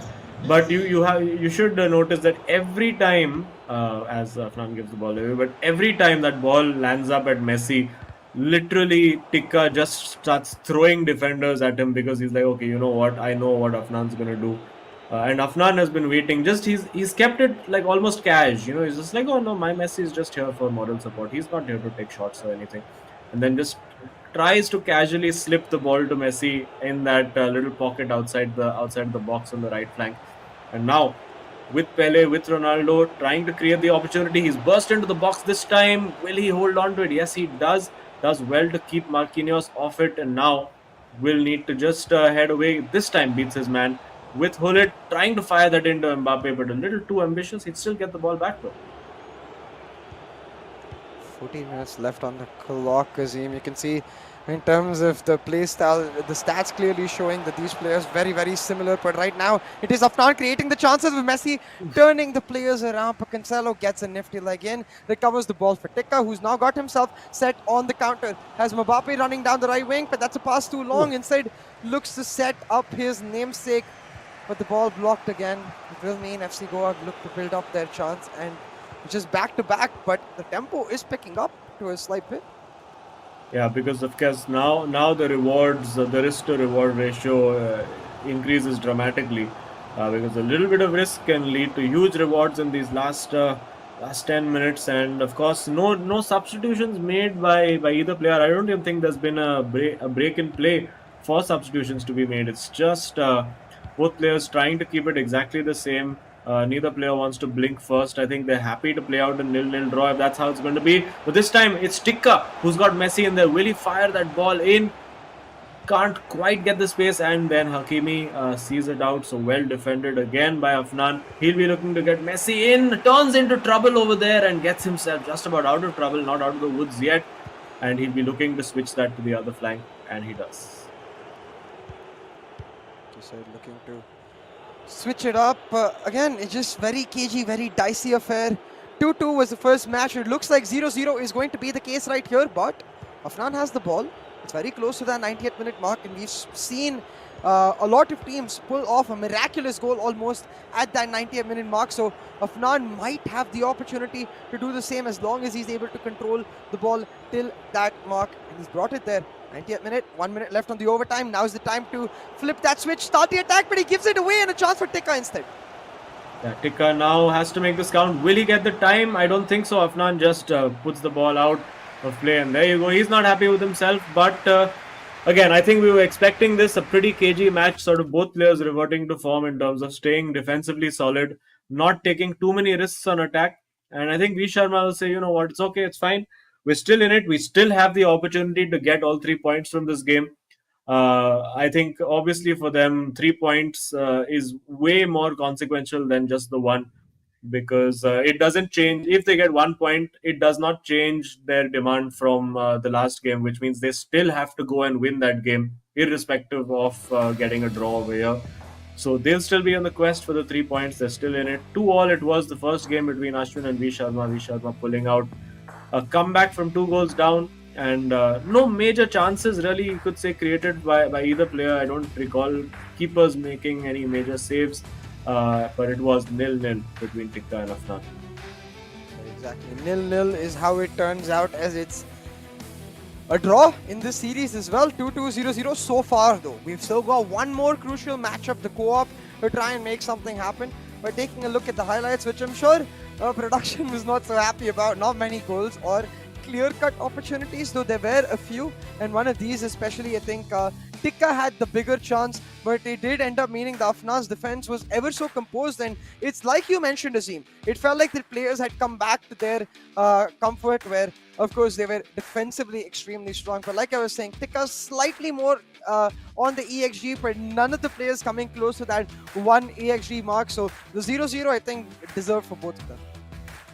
But you should notice that every time, as Afnan gives the ball away, but every time that ball lands up at Messi, literally Tikka just starts throwing defenders at him because he's like, okay, you know what, I know what Afnan's gonna do. And Afnan has been waiting. Just he's kept it like almost cash. He's just like, oh no, my Messi is just here for moral support. He's not here to take shots or anything. And then just tries to casually slip the ball to Messi in that little pocket outside the box on the right flank. And now, with Pele, with Ronaldo, trying to create the opportunity, he's burst into the box this time. Will he hold on to it? Yes, he does. Does well to keep Marquinhos off it, and now will need to just head away. This time beats his man with Hullet, trying to fire that into Mbappe, but a little too ambitious. He'd still get the ball back though. 14 minutes left on the clock, Kazim. You can see in terms of the play style, the stats clearly showing that these players very, very similar. But right now, it is Afnan creating the chances with Messi turning the players around. But Cancelo gets a nifty leg in, recovers the ball for Tikka, who's now got himself set on the counter. Has Mbappe running down the right wing, but that's a pass too long. Instead, looks to set up his namesake, but the ball blocked again. It will mean FC Goa look to build up their chance, and just back to back, but the tempo is picking up to a slight bit. Yeah, because of course now the rewards, the risk to reward ratio increases dramatically because a little bit of risk can lead to huge rewards in these last 10 minutes, and of course no substitutions made by either player. I don't even think there's been a break in play for substitutions to be made. It's just both players trying to keep it exactly the same. Neither player wants to blink first. I think they're happy to play out a 0-0 draw if that's how it's going to be. But this time it's Tikka who's got Messi in there. Will he fire that ball in? Can't quite get the space, and then Hakimi sees it out. So well defended again by Afnan. He'll be looking to get Messi in. Turns into trouble over there and gets himself just about out of trouble. Not out of the woods yet. And he'll be looking to switch that to the other flank. And he does. Just looking to switch it up. Again, it's just very cagey, very dicey affair. 2-2 was the first match. It looks like 0-0 is going to be the case right here, but Afnan has the ball. It's very close to that 90th minute mark, and we've seen a lot of teams pull off a miraculous goal almost at that 90th minute mark. So Afnan might have the opportunity to do the same as long as he's able to control the ball till that mark, and he's brought it there. 90th minute, 1 minute left on the overtime. Now is the time to flip that switch, start the attack, but he gives it away, and a chance for Tikka instead. Yeah, Tikka now has to make this count. Will he get the time? I don't think so. Afnan just puts the ball out of play, and there you go. He's not happy with himself, but again, I think we were expecting this, a pretty cagey match, sort of both players reverting to form in terms of staying defensively solid, not taking too many risks on attack. And I think V Sharma will say, you know what, it's okay, it's fine. We're still in it. We still have the opportunity to get all 3 points from this game. I think obviously for them, 3 points is way more consequential than just the one, because it doesn't change. If they get 1 point, it does not change their demand from the last game, which means they still have to go and win that game, irrespective of getting a draw over here. So they'll still be on the quest for the 3 points. They're still in it. 2-2 it was the first game between Ashwin and V Sharma. V Sharma pulling out a comeback from 2 goals down, and no major chances really, you could say, created by either player. I don't recall keepers making any major saves, but it was 0-0 between Tikka and Afnan. Exactly, 0-0 is how it turns out, as it's a draw in this series as well. 2-2, 0-0 so far though. We've still got one more crucial matchup, the co-op, to try and make something happen. By taking a look at the highlights, which I'm sure production was not so happy about. Not many goals or clear-cut opportunities, though there were a few, and one of these especially, I think Tikka had the bigger chance, but it did end up meaning the Afnan's defense was ever so composed, and it's like you mentioned, Azim. It felt like the players had come back to their comfort, where of course they were defensively extremely strong, but like I was saying, Tikka's slightly more on the EXG, but none of the players coming close to that 1 EXG mark. So the 0-0 I think deserved for both of them.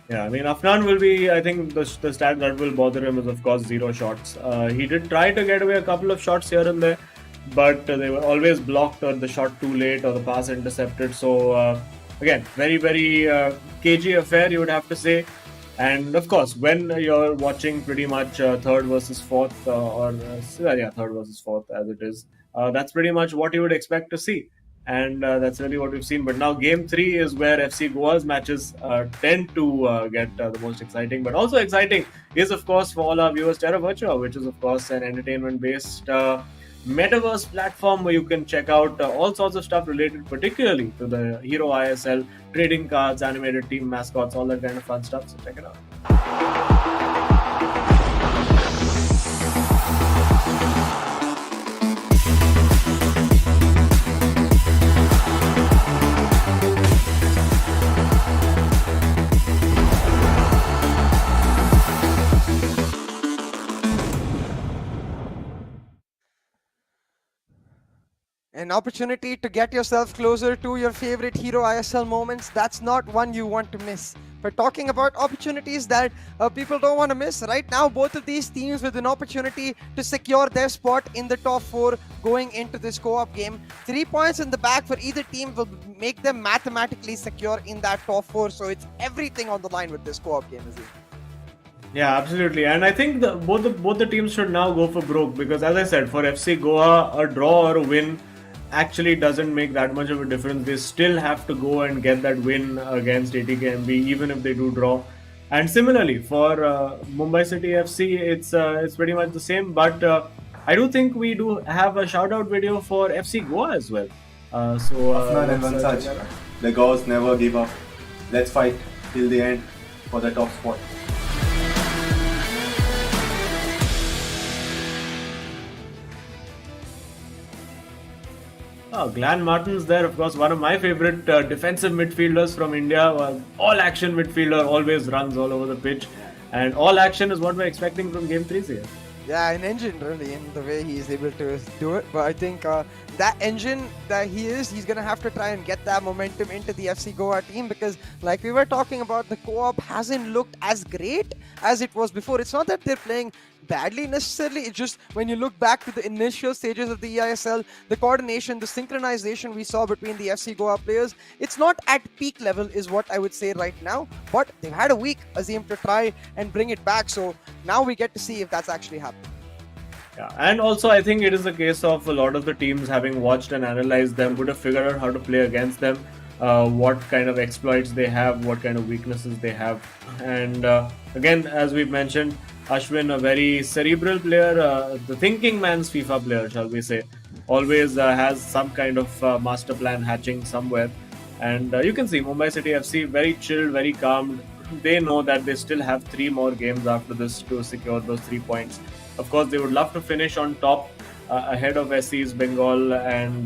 Yeah, I mean, Afnan will be, I think the stat that will bother him is, of course, 0 shots. He did try to get away a couple of shots here and there, but they were always blocked, or the shot too late, or the pass intercepted. So, again, very, very cagey affair, you would have to say. And of course, when you're watching pretty much third versus fourth, third versus fourth as it is, that's pretty much what you would expect to see. And that's really what we've seen. But now, game three is where FC Goa's matches tend to get the most exciting. But also exciting is, of course, for all our viewers, Terra Virtua, which is, of course, an entertainment based metaverse platform where you can check out all sorts of stuff related particularly to the Hero ISL, trading cards, animated team mascots, all that kind of fun stuff. So check it out. An opportunity to get yourself closer to your favorite Hero ISL moments, that's not one you want to miss. We're talking about opportunities that people don't want to miss. Right now, both of these teams with an opportunity to secure their spot in the top four going into this co-op game. 3 points in the bag for either team will make them mathematically secure in that top four. So it's everything on the line with this co-op game, Azim. Yeah, absolutely. And I think both the teams should now go for broke because, as I said, for FC Goa, a draw or a win actually doesn't make that much of a difference. They still have to go and get that win against ATKMB, even if they do draw. And similarly, for Mumbai City FC, it's pretty much the same. But I do think we do have a shout out video for FC Goa as well. Afnan and Vansaj, the Gaus never give up. Let's fight till the end for the top spot. Oh, Glenn Martin's there, of course, one of my favorite defensive midfielders from India. All action midfielder, always runs all over the pitch. And all action is what we're expecting from Game 3 here. Yeah, an engine really in the way he's able to do it. But I think that engine that he's going to have to try and get that momentum into the FC Goa team because like we were talking about, the co-op hasn't looked as great as it was before. It's not that they're playing badly necessarily, it's just when you look back to the initial stages of the eISL, the coordination, the synchronization we saw between the FC Goa players, it's not at peak level is what I would say right now, but they've had a week, Azim, to try and bring it back, so now we get to see if that's actually happening. Yeah, and also I think it is a case of a lot of the teams having watched and analyzed them would have figured out how to play against them, what kind of exploits they have, what kind of weaknesses they have, and again, as we've mentioned, Ashwin, a very cerebral player, the thinking man's FIFA player, shall we say, always has some kind of master plan hatching somewhere. And you can see Mumbai City FC very chilled, very calm. They know that they still have 3 more games after this to secure those 3 points. Of course, they would love to finish on top ahead of SC's Bengal and,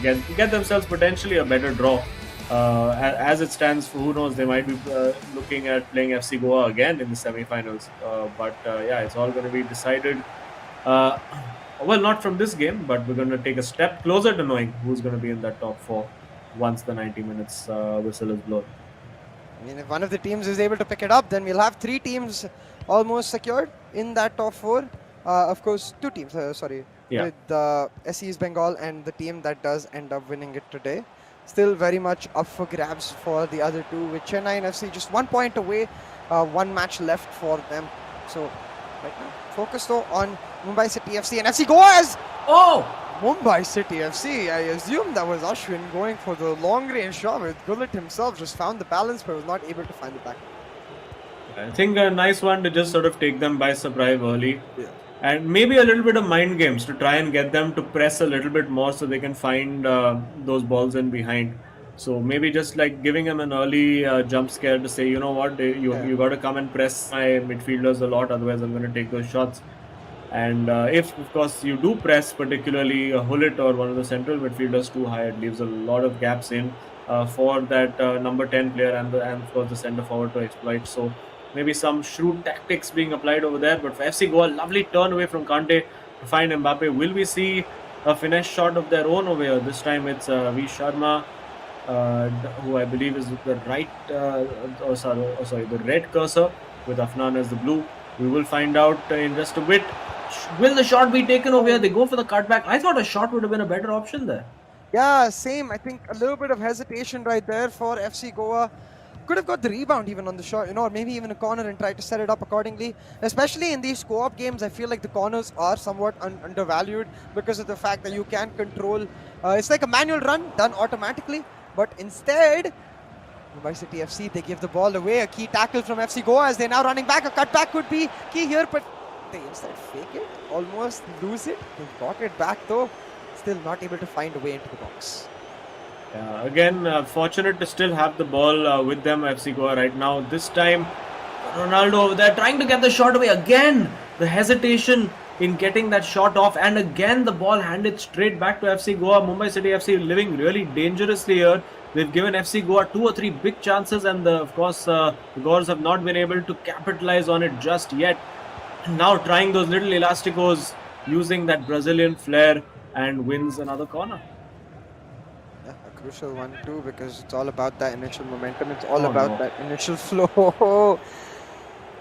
get themselves potentially a better draw. As it stands, who knows, they might be looking at playing FC Goa again in the semi-finals. Yeah, it's all going to be decided. Well, not from this game, but we're going to take a step closer to knowing who's going to be in that top 4 once the 90 minutes whistle is blown. I mean, if one of the teams is able to pick it up, then we'll have 3 teams almost secured in that top 4. Of course, 2 teams, with SC's Bengal and the team that does end up winning it today. Still very much up for grabs for the other 2, with Chennai and FC just 1 point away, 1 match left for them. So right now, focus though on Mumbai City FC and FC Goa is Mumbai City FC. I assume that was Ashwin going for the long range shot, with Gullit himself just found the balance but was not able to find the back. I think a nice one to just sort of take them by surprise early. Yeah. And maybe a little bit of mind games to try and get them to press a little bit more so they can find those balls in behind. So maybe just like giving them an early jump scare to say, you know what, you got to come and press my midfielders a lot, otherwise I'm going to take those shots. And if, of course, you do press particularly Hullet or one of the central midfielders too high, it leaves a lot of gaps in for that number 10 player and of course the centre forward to exploit. So maybe some shrewd tactics being applied over there. But for FC Goa, lovely turn away from Kante to find Mbappe. Will we see a finesse shot of their own over here? This time it's V. Sharma, who I believe is the right, the red cursor with Afnan as the blue. We will find out in just a bit. Will the shot be taken over here? They go for the cutback. I thought a shot would have been a better option there. Yeah, same. I think a little bit of hesitation right there for FC Goa. could have got the rebound even on the shot, or maybe even a corner and try to set it up accordingly. Especially in these co-op games, I feel like the corners are somewhat undervalued because of the fact that you can control. It's like a manual run done automatically, but instead, Mumbai City FC, they give the ball away. A key tackle from FC Goa as they're now running back. A cutback could be key here, but they instead fake it, almost lose it. They've got it back though, still not able to find a way into the box. Again, fortunate to still have the ball with them, FC Goa right now. This time, Ronaldo over there trying to get the shot away. Again, the hesitation in getting that shot off, and again the ball handed straight back to FC Goa. Mumbai City FC living really dangerously here. They've given FC Goa 2 or 3 big chances, and of course the Gors have not been able to capitalize on it just yet. Now trying those little elasticos, using that Brazilian flair, and wins another corner. Yeah, a crucial one too, because it's all about that initial momentum. It's all about that initial flow.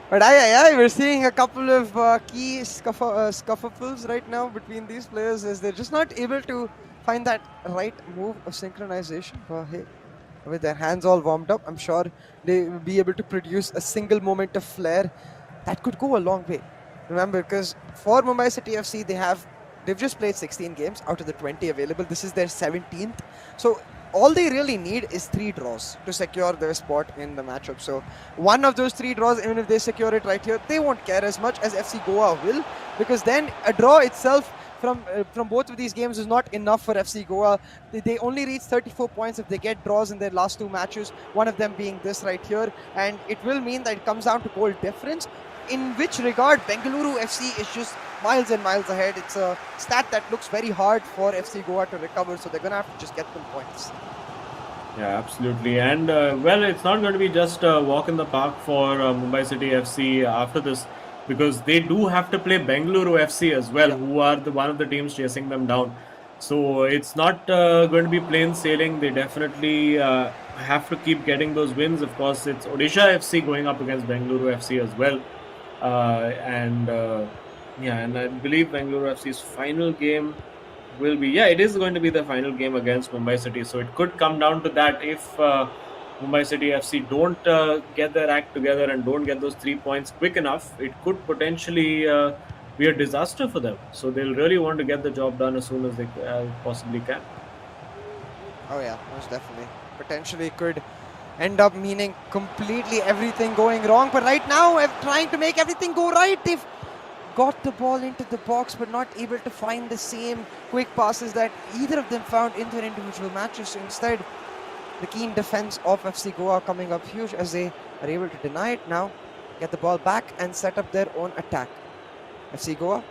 But we're seeing a couple of key scuffles right now between these players as they're just not able to find that right move of synchronization. But hey, with their hands all warmed up, I'm sure they will be able to produce a single moment of flair that could go a long way. Remember, because for Mumbai City FC, they've just played 16 games out of the 20 available. This is their 17th. So all they really need is 3 draws to secure their spot in the matchup. So one of those 3 draws, even if they secure it right here, they won't care as much as FC Goa will, because then a draw itself from both of these games is not enough for FC Goa. They only reach 34 points if they get draws in their last 2 matches, one of them being this right here, and it will mean that it comes down to goal difference, in which regard Bengaluru FC is just miles and miles ahead. It's a stat that looks very hard for FC Goa to recover, so they're going to have to just get them points. Yeah, absolutely. And well, it's not going to be just a walk in the park for Mumbai City FC after this, because they do have to play Bengaluru FC as well, who are one of the teams chasing them down. So it's not going to be plain sailing. They definitely have to keep getting those wins. Of course, it's Odisha FC going up against Bengaluru FC as well. And I believe Bengaluru FC's final game will be, it is going to be the final game against Mumbai City. So it could come down to that. If Mumbai City FC don't get their act together and don't get those 3 points quick enough, it could potentially be a disaster for them. So they'll really want to get the job done as soon as they possibly can. Oh yeah, most definitely. Potentially could end up meaning completely everything going wrong. But right now, trying to make everything go right, they've got the ball into the box but not able to find the same quick passes that either of them found in their individual matches. So instead, the keen defense of FC Goa coming up huge as they are able to deny it now, get the ball back and set up their own attack. FC Goa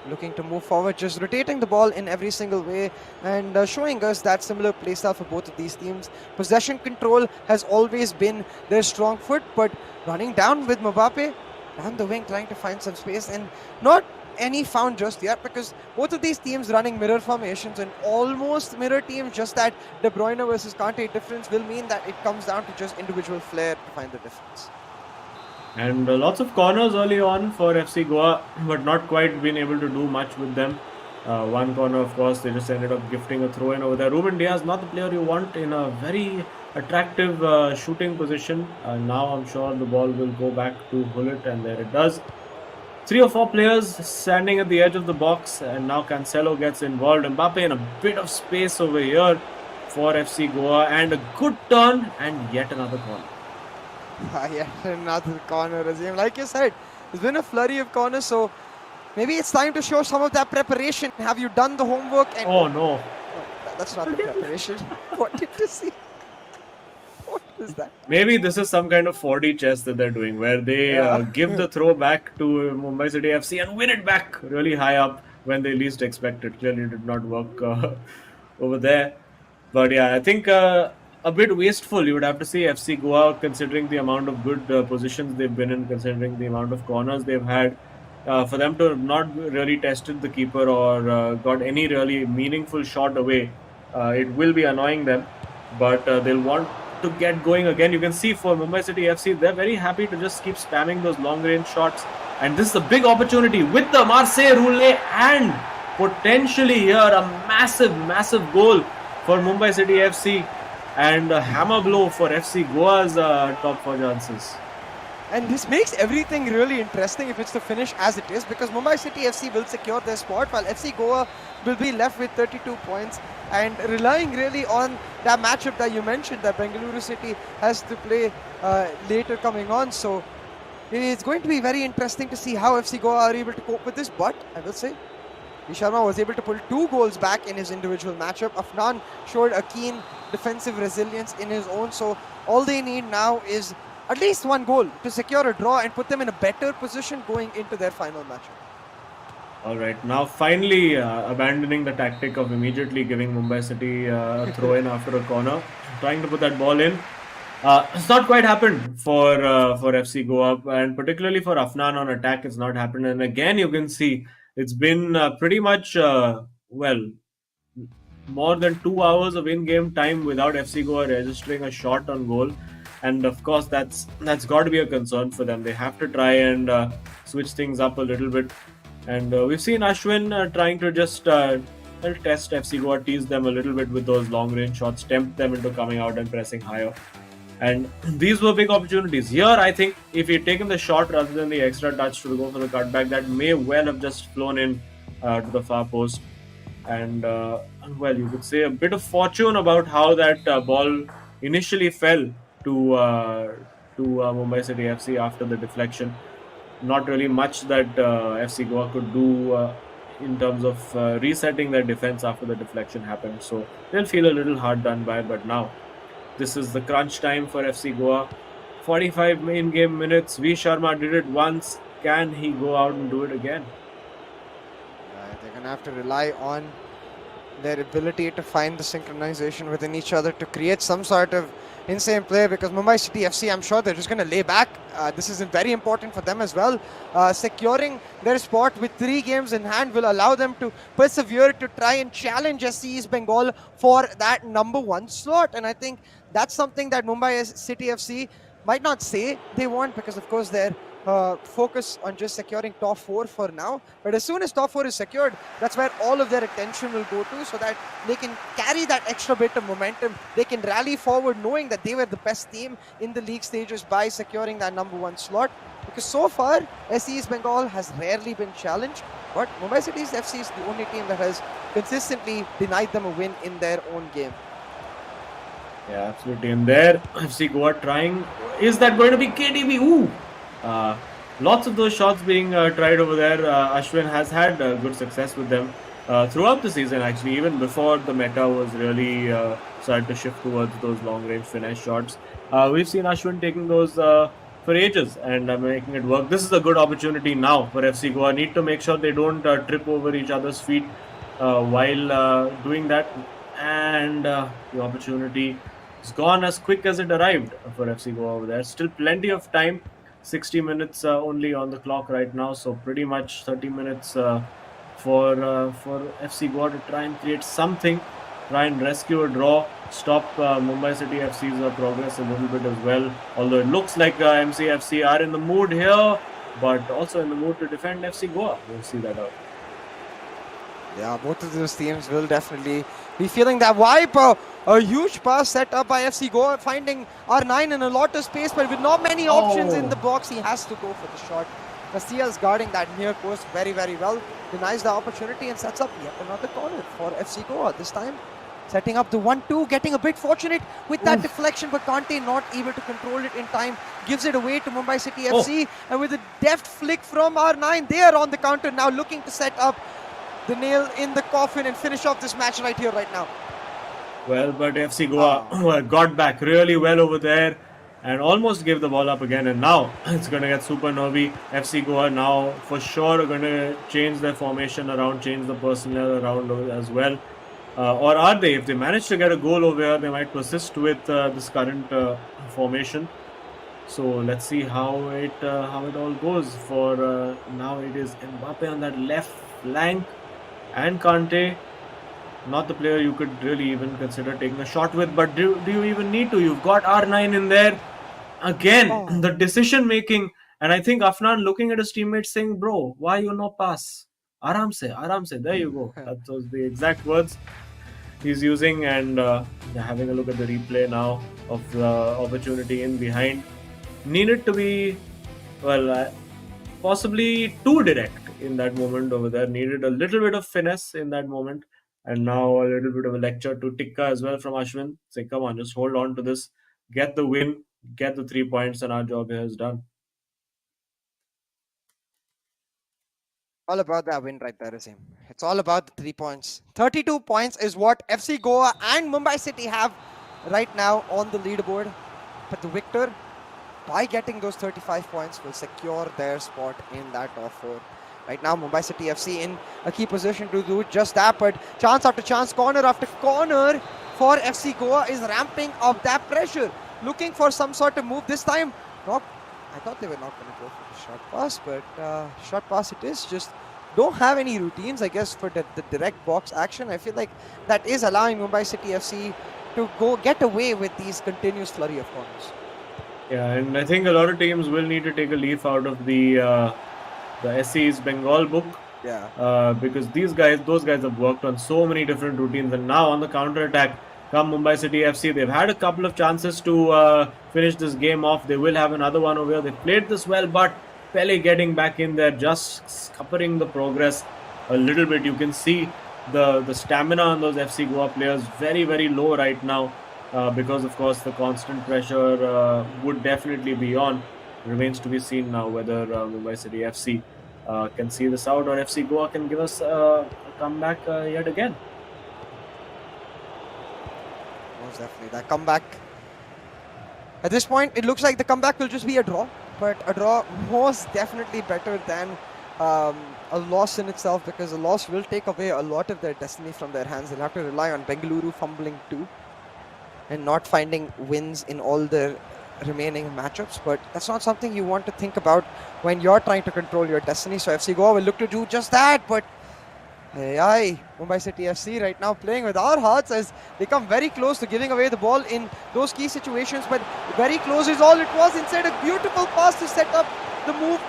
looking to move forward, just rotating the ball in every single way and showing us that similar playstyle for both of these teams. Possession control has always been their strong foot, but running down with Mbappe down the wing, trying to find some space, and not any found just yet, because both of these teams running mirror formations and almost mirror teams, just that De Bruyne versus Kante difference will mean that it comes down to just individual flair to find the difference. And lots of corners early on for FC Goa, but not quite been able to do much with them. One corner, of course, they just ended up gifting a throw in over there. Ruben Diaz, not the player you want in a very attractive shooting position. Now I'm sure the ball will go back to Hullet, and there it does. 3 or 4 players standing at the edge of the box, and now Cancelo gets involved. Mbappe in a bit of space over here for FC Goa, and a good turn, and yet another corner. Yet another corner, Azim. Like you said, there's been a flurry of corners, so maybe it's time to show some of that preparation. Have you done the homework? And oh no, that's not the preparation. What did you see? What is that? Maybe this is some kind of 4D chess that they're doing, where they give the throw back to Mumbai City FC and win it back really high up when they least expect it. Clearly did not work over there. But yeah, I think a bit wasteful, you would have to say, FC Goa, considering the amount of good positions they've been in, considering the amount of corners they've had. For them to have not really tested the keeper or got any really meaningful shot away, it will be annoying them. But they'll want to get going again. You can see for Mumbai City FC, they're very happy to just keep spamming those long-range shots. And this is a big opportunity with the Marseille Roulette, and potentially here a massive, massive goal for Mumbai City FC. and a hammer blow for FC Goa's top 4 chances. And this makes everything really interesting if it's to finish as it is, because Mumbai City FC will secure their spot while FC Goa will be left with 32 points and relying really on that matchup that you mentioned that Bengaluru City has to play later coming on. So it's going to be very interesting to see how FC Goa are able to cope with this, but I will say Sharma was able to pull 2 goals back in his individual matchup. Afnan showed a keen defensive resilience in his own, so all they need now is at least 1 goal to secure a draw and put them in a better position going into their final matchup. All right, now finally abandoning the tactic of immediately giving Mumbai City a throw in after a corner, trying to put that ball in. It's not quite happened for FC Goa, and particularly for Afnan on attack, it's not happened. And again, you can see it's been pretty much more than 2 hours of in-game time without FC Goa registering a shot on goal. And of course, that's got to be a concern for them. They have to try and switch things up a little bit. And we've seen Ashwin trying to just test FC Goa, tease them a little bit with those long-range shots, tempt them into coming out and pressing higher. And these were big opportunities. Here, I think if he'd taken the shot rather than the extra touch to go for the cutback, that may well have just flown in to the far post. And well, you could say a bit of fortune about how that ball initially fell to Mumbai City FC after the deflection. Not really much that FC Goa could do in terms of resetting their defense after the deflection happened. So they'll feel a little hard done by. But now, this is the crunch time for FC Goa. 45 in-game minutes. V Sharma did it once. Can he go out and do it again? They're going to have to rely on their ability to find the synchronization within each other to create some sort of insane play, because Mumbai City FC, I'm sure they're just going to lay back. This is very important for them as well. Securing their spot with 3 games in hand will allow them to persevere to try and challenge SC East Bengal for that number 1 slot. And I think that's something that Mumbai City FC might not say they want, because of course they're focus on just securing top 4 for now. But as soon as top 4 is secured, that's where all of their attention will go to, so that they can carry that extra bit of momentum. They can rally forward knowing that they were the best team in the league stages by securing that number 1 slot. Because so far, SC East Bengal has rarely been challenged, but Mumbai City's FC is the only team that has consistently denied them a win in their own game. Yeah, absolutely. And there, FC Goa trying. Is that going to be KDB? Ooh! Lots of those shots being tried over there. Ashwin has had good success with them throughout the season, actually, even before the meta was really started to shift towards those long-range finesse shots. We've seen Ashwin taking those for ages and making it work. This is a good opportunity now for FC Goa. Need to make sure they don't trip over each other's feet while doing that. And the opportunity is gone as quick as it arrived for FC Goa over there. Still plenty of time. 60 minutes only on the clock right now, so pretty much 30 minutes for FC Goa to try and create something, try and rescue a draw, stop Mumbai City FC's progress a little bit as well. Although it looks like MCFC are in the mood here, but also in the mood to defend FC Goa. We'll see that out. Yeah, both of those teams will definitely be feeling that wipe. A huge pass set up by FC Goa, finding R9 in a lot of space, but with not many options in the box, he has to go for the shot. Castilla's guarding that near post very, very well, denies the opportunity and sets up yet another corner for FC Goa. This time, setting up the 1-2, getting a bit fortunate with that deflection, but Kante not able to control it in time, gives it away to Mumbai City FC, and with a deft flick from R9, they are on the counter now, looking to set up the nail in the coffin and finish off this match right here, right now. Well, but FC Goa got back really well over there and almost gave the ball up again. And now it's going to get super nervy. FC Goa now for sure are going to change their formation around, change the personnel around as well. Or are they? If they manage to get a goal over here, they might persist with this current formation. So let's see how it all goes. For now, it is Mbappe on that left flank and Kante. Not the player you could really even consider taking a shot with, but do you even need to? You've got R9 in there. Again, the decision making, and I think Afnan looking at his teammates saying, bro, why you no pass? Aram se, there you go. That was the exact words. he's using, and having a look at the replay now of the opportunity in behind. Needed to be, well, possibly too direct in that moment over there. Needed a little bit of finesse in that moment. And now a little bit of a lecture to Tikka as well from Ashwin. Say, come on, just hold on to this, get the win, get the 3 points, and our job here is done. All about that win right there, Azim. It's all about the 3 points. 32 points is what FC Goa and Mumbai City have right now on the leaderboard. But the victor, by getting those 35 points, will secure their spot in that top 4. Right now, Mumbai City FC in a key position to do just that. But chance after chance, corner after corner for FC Goa is ramping up that pressure. Looking for some sort of move this time. I thought they were not going to go for the short pass, but short pass it is. Just don't have any routines, I guess, for the direct box action. I feel like that is allowing Mumbai City FC to go get away with these continuous flurry of corners. Yeah, and I think a lot of teams will need to take a leaf out of the SC's Bengal book. Yeah. Because those guys have worked on so many different routines, and now on the counter attack come Mumbai City FC. They've had a couple of chances to finish this game off. They will have another one over here. They played this well, but Pele getting back in there, just scuppering the progress a little bit. You can see the stamina on those FC Goa players very, very low right now, because of course the constant pressure would definitely be on. Remains to be seen now whether Mumbai City FC can see this out, or FC Goa can give us a comeback yet again. Most definitely. That comeback. At this point, it looks like the comeback will just be a draw. But a draw most definitely better than a loss in itself, because a loss will take away a lot of their destiny from their hands. They'll have to rely on Bengaluru fumbling too and not finding wins in all their remaining matchups. But that's not something you want to think about when you're trying to control your destiny. So FC Goa will look to do just that. But Mumbai City FC right now playing with our hearts as they come very close to giving away the ball in those key situations. But very close is all it was. Instead, a beautiful pass to set up the move.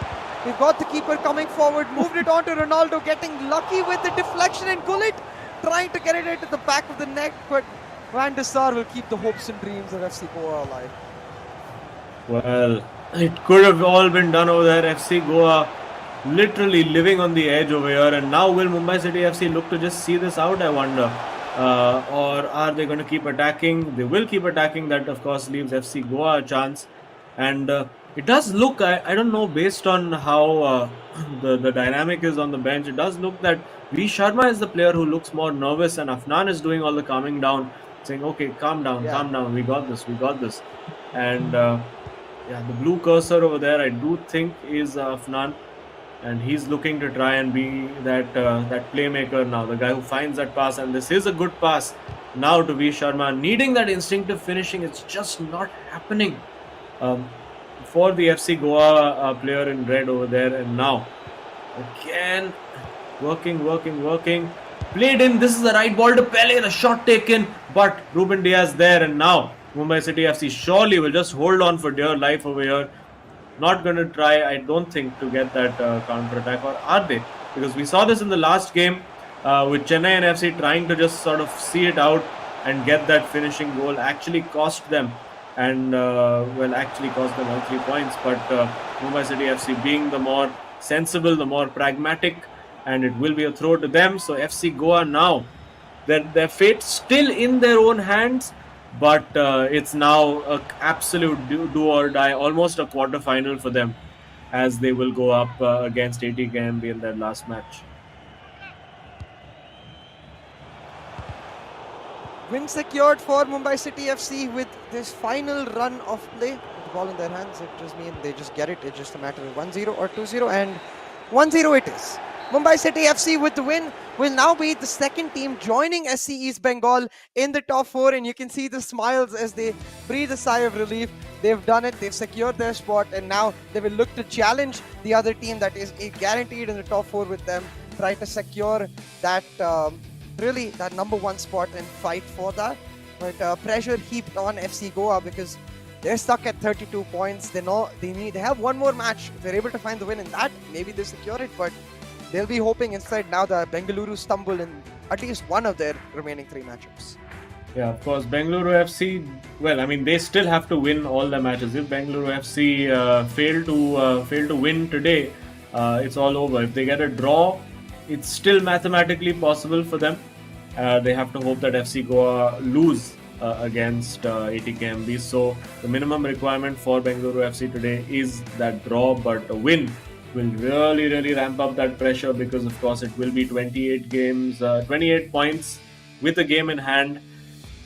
We've got the keeper coming forward, moved it on to Ronaldo, getting lucky with the deflection, and Gullit trying to get it into the back of the net. But Van der Sar will keep the hopes and dreams of FC Goa alive. Well, it could have all been done over there. FC Goa literally living on the edge over here, and now will Mumbai City FC look to just see this out, I wonder, or are they going to keep attacking? They will keep attacking. That of course leaves FC Goa a chance, and it does look, I don't know, based on how the dynamic is on the bench, it does look that V Sharma is the player who looks more nervous, and Afnan is doing all the calming down, saying, okay, calm down, we got this. And the blue cursor over there, I do think is Afnan, and he's looking to try and be that playmaker now, the guy who finds that pass. And this is a good pass now to V Sharma, needing that instinctive finishing. It's just not happening for the FC Goa player in red over there. And now again working, played in. This is the right ball to Pele, the shot taken, but Ruben Diaz there. And now Mumbai City FC surely will just hold on for dear life over here. Not going to try, I don't think, to get that counter-attack, or are they? Because we saw this in the last game with Chennai and FC trying to just sort of see it out and get that finishing goal. Actually cost them, and actually cost them all 3 points. But Mumbai City FC being the more sensible, the more pragmatic, and it will be a throw to them. So FC Goa now, their fate still in their own hands. But it's now an absolute do or die, almost a quarter-final for them, as they will go up against ATKMB in their last match. Win secured for Mumbai City FC with this final run of play. With the ball in their hands, it just means they just get it. It's just a matter of 1-0 or 2-0, and 1-0 it is. Mumbai City FC with the win will now be the second team joining SC East Bengal in the top 4, and you can see the smiles as they breathe a sigh of relief. They've done it, they've secured their spot, and now they will look to challenge the other team that is guaranteed in the top 4 with them, try to secure that really that number 1 spot and fight for that. But pressure heaped on FC Goa because they're stuck at 32 points. They know they have one more match. If they're able to find the win in that, maybe they secure it, but they'll be hoping instead now the Bengaluru stumble in at least one of their remaining 3 matchups. Yeah, of course. Bengaluru FC. Well, I mean, they still have to win all the matches. If Bengaluru FC fail to win today, it's all over. If they get a draw, it's still mathematically possible for them. They have to hope that FC Goa lose against ATKMB. So the minimum requirement for Bengaluru FC today is that draw, but a win will really ramp up that pressure, because of course it will be 28 games, 28 points with a game in hand.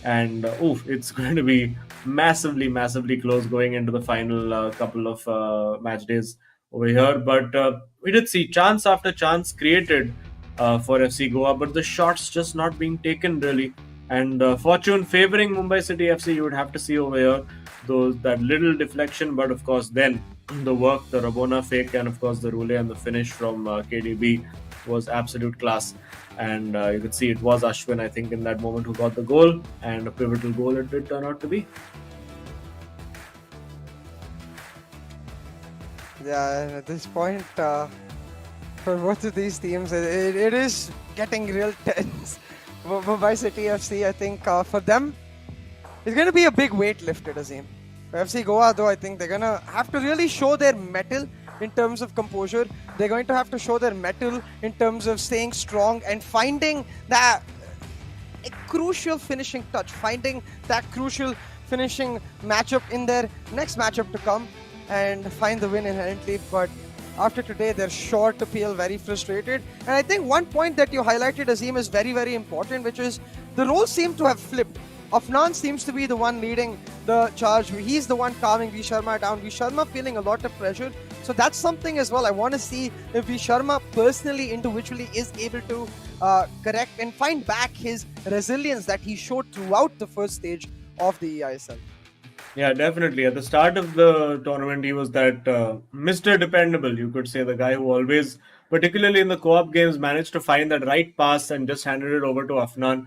And it's going to be massively close going into the final couple of match days over here. But we did see chance after chance created for FC Goa, but the shots just not being taken really. And fortune favoring Mumbai City FC, you would have to see over here that little deflection, but of course then the work, the Rabona fake, and of course the Rule and the finish from KDB was absolute class. And you could see it was Ashwin, I think, in that moment who got the goal, and a pivotal goal it did turn out to be. Yeah, and at this point, for both of these teams, it is getting real tense. Mumbai City FC, I think, for them, it's going to be a big weight lifted, Azim. For FC Goa, though, I think they're going to have to really show their mettle in terms of composure. They're going to have to show their mettle in terms of staying strong and finding that a crucial finishing touch, finding that crucial finishing matchup in their next matchup to come and find the win inherently. But after today, they're sure to feel very frustrated. And I think one point that you highlighted, Azim, is very important, which is the roles seem to have flipped. Afnan seems to be the one leading the charge. He's the one calming V Sharma down. V Sharma feeling a lot of pressure. So that's something as well. I want to see if V Sharma personally, individually is able to correct and find back his resilience that he showed throughout the first stage of the eISL. Yeah, definitely. At the start of the tournament, he was that Mr. Dependable, you could say, the guy who always, particularly in the co-op games, managed to find that right pass and just handed it over to Afnan.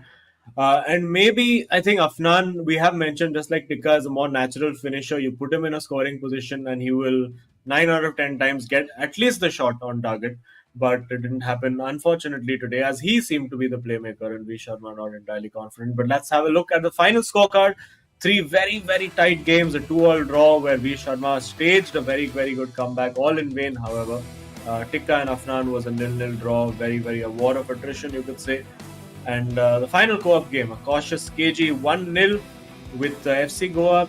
And maybe, I think Afnan, we have mentioned, just like Tika, is a more natural finisher. You put him in a scoring position and he will 9 out of 10 times get at least the shot on target. But it didn't happen, unfortunately, today, as he seemed to be the playmaker and V Sharma not entirely confident. But let's have a look at the final scorecard. 3 very tight games, a 2-all draw where V Sharma staged a very good comeback, all in vain, however. Tika and Afnan was a 0-0 draw, very a war of attrition, you could say. And the final co-op game, a cautious KG 1-0 with FC Goa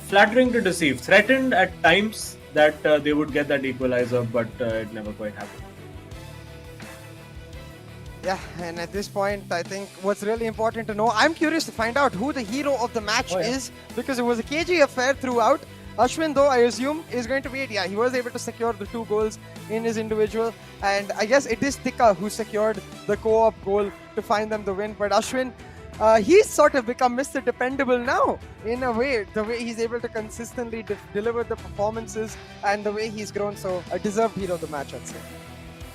flattering to deceive, threatened at times that they would get that equalizer, but it never quite happened. Yeah, and at this point, I think what's really important to know, I'm curious to find out who the hero of the match is, because it was a KG affair throughout. Ashwin, though, I assume, is going to be it. Yeah, he was able to secure the 2 goals in his individual, and I guess it is Tika who secured the co-op goal to find them the win. But Ashwin, he's sort of become Mr. Dependable now, in a way, the way he's able to consistently deliver the performances and the way he's grown. So a deserved hero of the match, I'd say.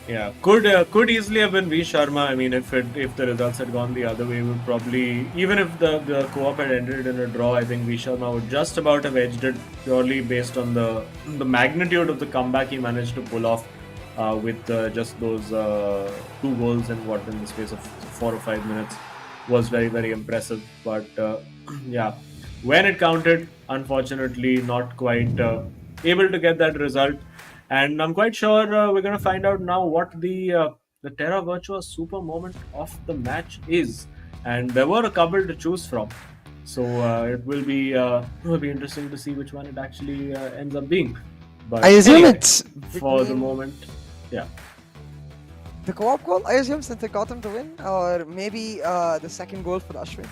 Yeah, could easily have been V Sharma. I mean, if the results had gone the other way, would probably, even if the co-op had ended in a draw, I think V Sharma would just about have edged it, purely based on the magnitude of the comeback he managed to pull off with just those 2 goals in the space of 4 or 5 minutes was very impressive. But yeah, when it counted, unfortunately, not quite able to get that result. And I'm quite sure we're going to find out now what the Terra Virtua super moment of the match is. And there were a couple to choose from. So it will be interesting to see which one it actually ends up being. But I assume anyway, it's for the moment, yeah. the co-op goal, I assume, since they got them to win, or maybe the second goal for Ashwin.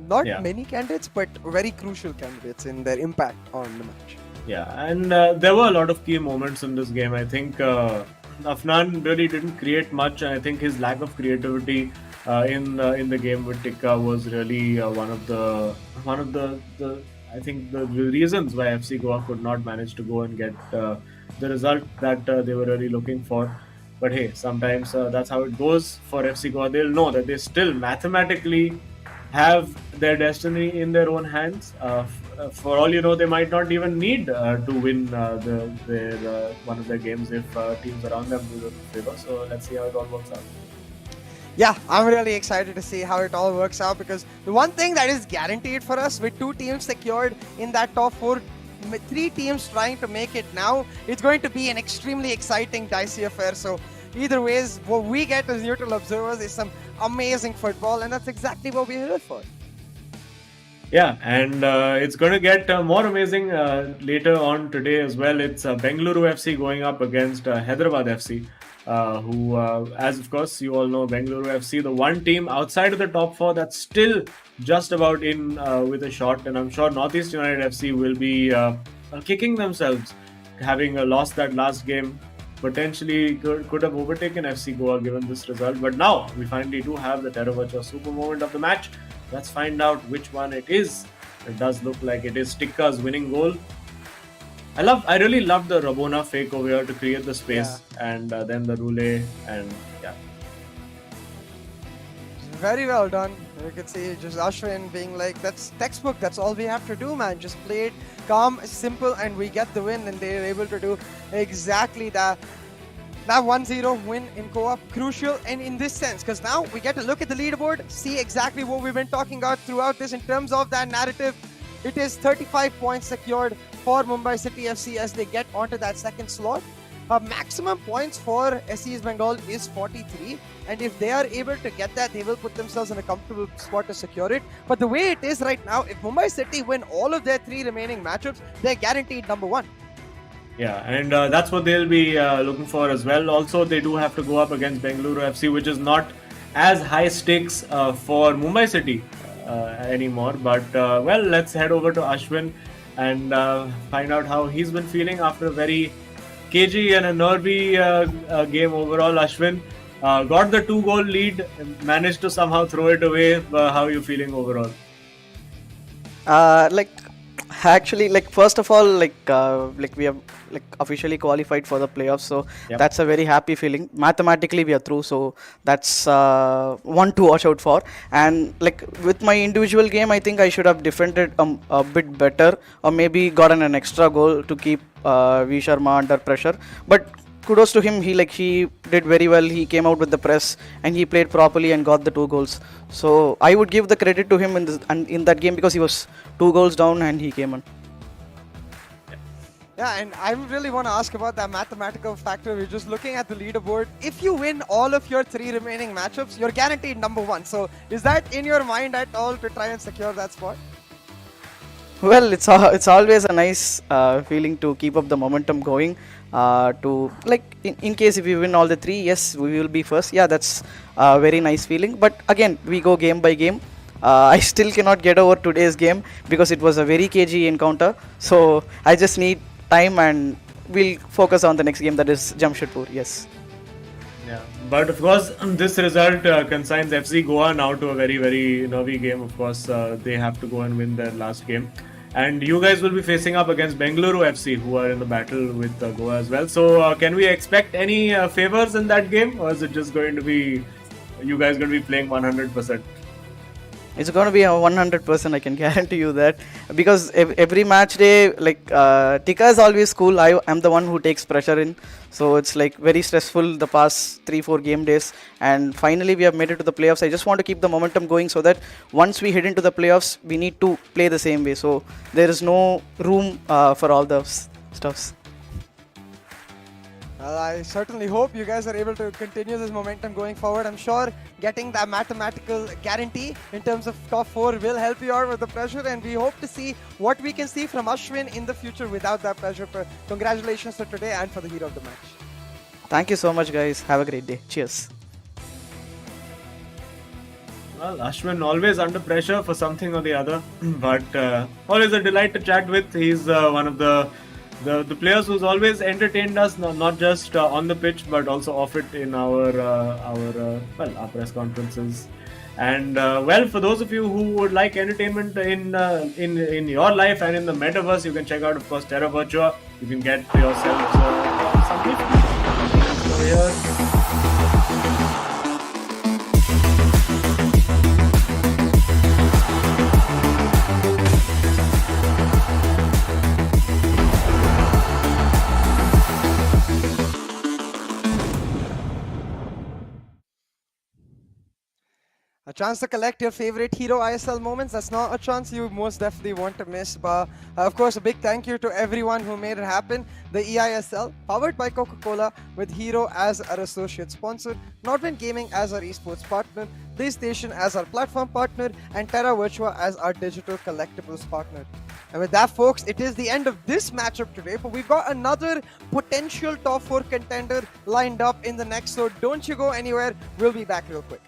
Not many candidates, but very crucial candidates in their impact on the match. Yeah, and there were a lot of key moments in this game. I think Afnan really didn't create much, and I think his lack of creativity in the game with Tika was really one of the I think the reasons why FC Goa could not manage to go and get the result that they were really looking for. But hey, sometimes that's how it goes for FC Goa. They'll know that they still mathematically have their destiny in their own hands. For all you know, they might not even need to win one of their games if teams around them do them a favor. So let's see how it all works out. Yeah, I'm really excited to see how it all works out, because the one thing that is guaranteed for us, with 2 teams secured in that top 4, 3 teams trying to make it now, it's going to be an extremely exciting, dicey affair. So either ways, what we get as neutral observers is some amazing football, and that's exactly what we're here for. Yeah, and it's going to get more amazing later on today as well. It's Bengaluru FC going up against Hyderabad FC, who, as of course you all know, Bengaluru FC, the one team outside of the top 4 that's still just about in with a shot. And I'm sure Northeast United FC will be kicking themselves, having lost that last game. Potentially could have overtaken FC Goa given this result. But now we finally do have the Teravacha super moment of the match. Let's find out which one it is. It does look like it is Tikka's winning goal. I really love the Rabona fake over here to create the space, and then the roulette, and yeah. Very well done. You can see just Ashwin being like, that's textbook, that's all we have to do, man. Just play it calm, simple, and we get the win. And they're able to do exactly that. That 1-0 win in co-op, crucial, and in this sense, because now we get to look at the leaderboard, see exactly what we've been talking about throughout this in terms of that narrative. It is 35 points secured for Mumbai City FC as they get onto that second slot. Maximum points for SES Bengal is 43, and if they are able to get that, they will put themselves in a comfortable spot to secure it. But the way it is right now, if Mumbai City win all of their 3 remaining matchups, they're guaranteed number 1. Yeah, and that's what they'll be looking for as well. Also, they do have to go up against Bengaluru FC, which is not as high stakes for Mumbai City anymore. But well, let's head over to Ashwin and find out how he's been feeling after a very cagey and a nervy game overall. Ashwin got the 2-goal lead, managed to somehow throw it away. How are you feeling overall? First of all, we have officially qualified for the playoffs, so that's a very happy feeling. Mathematically we are through, so that's one to watch out for. And with my individual game, I think I should have defended a bit better, or maybe gotten an extra goal to keep V Sharma under pressure. But kudos to him, he did very well. He came out with the press and he played properly and got the 2 goals. So I would give the credit to him in that game, because he was 2 goals down and he came on. Yeah, and I really want to ask about that mathematical factor. We're just looking at the leaderboard. If you win all of your 3 remaining matchups, you're guaranteed number 1. So is that in your mind at all to try and secure that spot? Well, it's always a nice feeling to keep up the momentum going. In case if we win all the 3, yes, we will be first. Yeah, that's a very nice feeling. But again, we go game by game. I still cannot get over today's game because it was a very cagey encounter. So I just need time, and we'll focus on the next game, that is Jamshedpur. Yes. Yeah, but of course, this result consigns FC Goa now to a very, very nervy game. Of course, they have to go and win their last game. And you guys will be facing up against Bengaluru FC, who are in the battle with Goa as well. So, can we expect any favors in that game, or is it just going to be you guys going to be playing 100%? It's going to be a 100%, I can guarantee you that. Because every match day, Tikka is always cool. I am the one who takes pressure in. So it's very stressful the past 3-4 game days. And finally, we have made it to the playoffs. I just want to keep the momentum going so that once we head into the playoffs, we need to play the same way. So there is no room for all the stuffs. Well, I certainly hope you guys are able to continue this momentum going forward. I'm sure getting that mathematical guarantee in terms of top 4 will help you out with the pressure, and we hope to see what we can see from Ashwin in the future without that pressure. Congratulations for today and for the hero of the match. Thank you so much, guys. Have a great day. Cheers. Well, Ashwin always under pressure for something or the other, but always a delight to chat with. He's one of the players who's always entertained us, not just on the pitch but also off it in our press conferences. And for those of you who would like entertainment in your life and in the metaverse, you can check out, of course, Terra Virtua. You can get yourself some gift over here. A chance to collect your favorite hero ISL moments. That's not a chance you most definitely want to miss. But of course, a big thank you to everyone who made it happen. The eISL, powered by Coca-Cola, with Hero as our associate sponsor, Nodwin Gaming as our esports partner, PlayStation as our platform partner, and Terra Virtua as our digital collectibles partner. And with that, folks, it is the end of this matchup today. But we've got another potential top 4 contender lined up in the next. So don't you go anywhere. We'll be back real quick.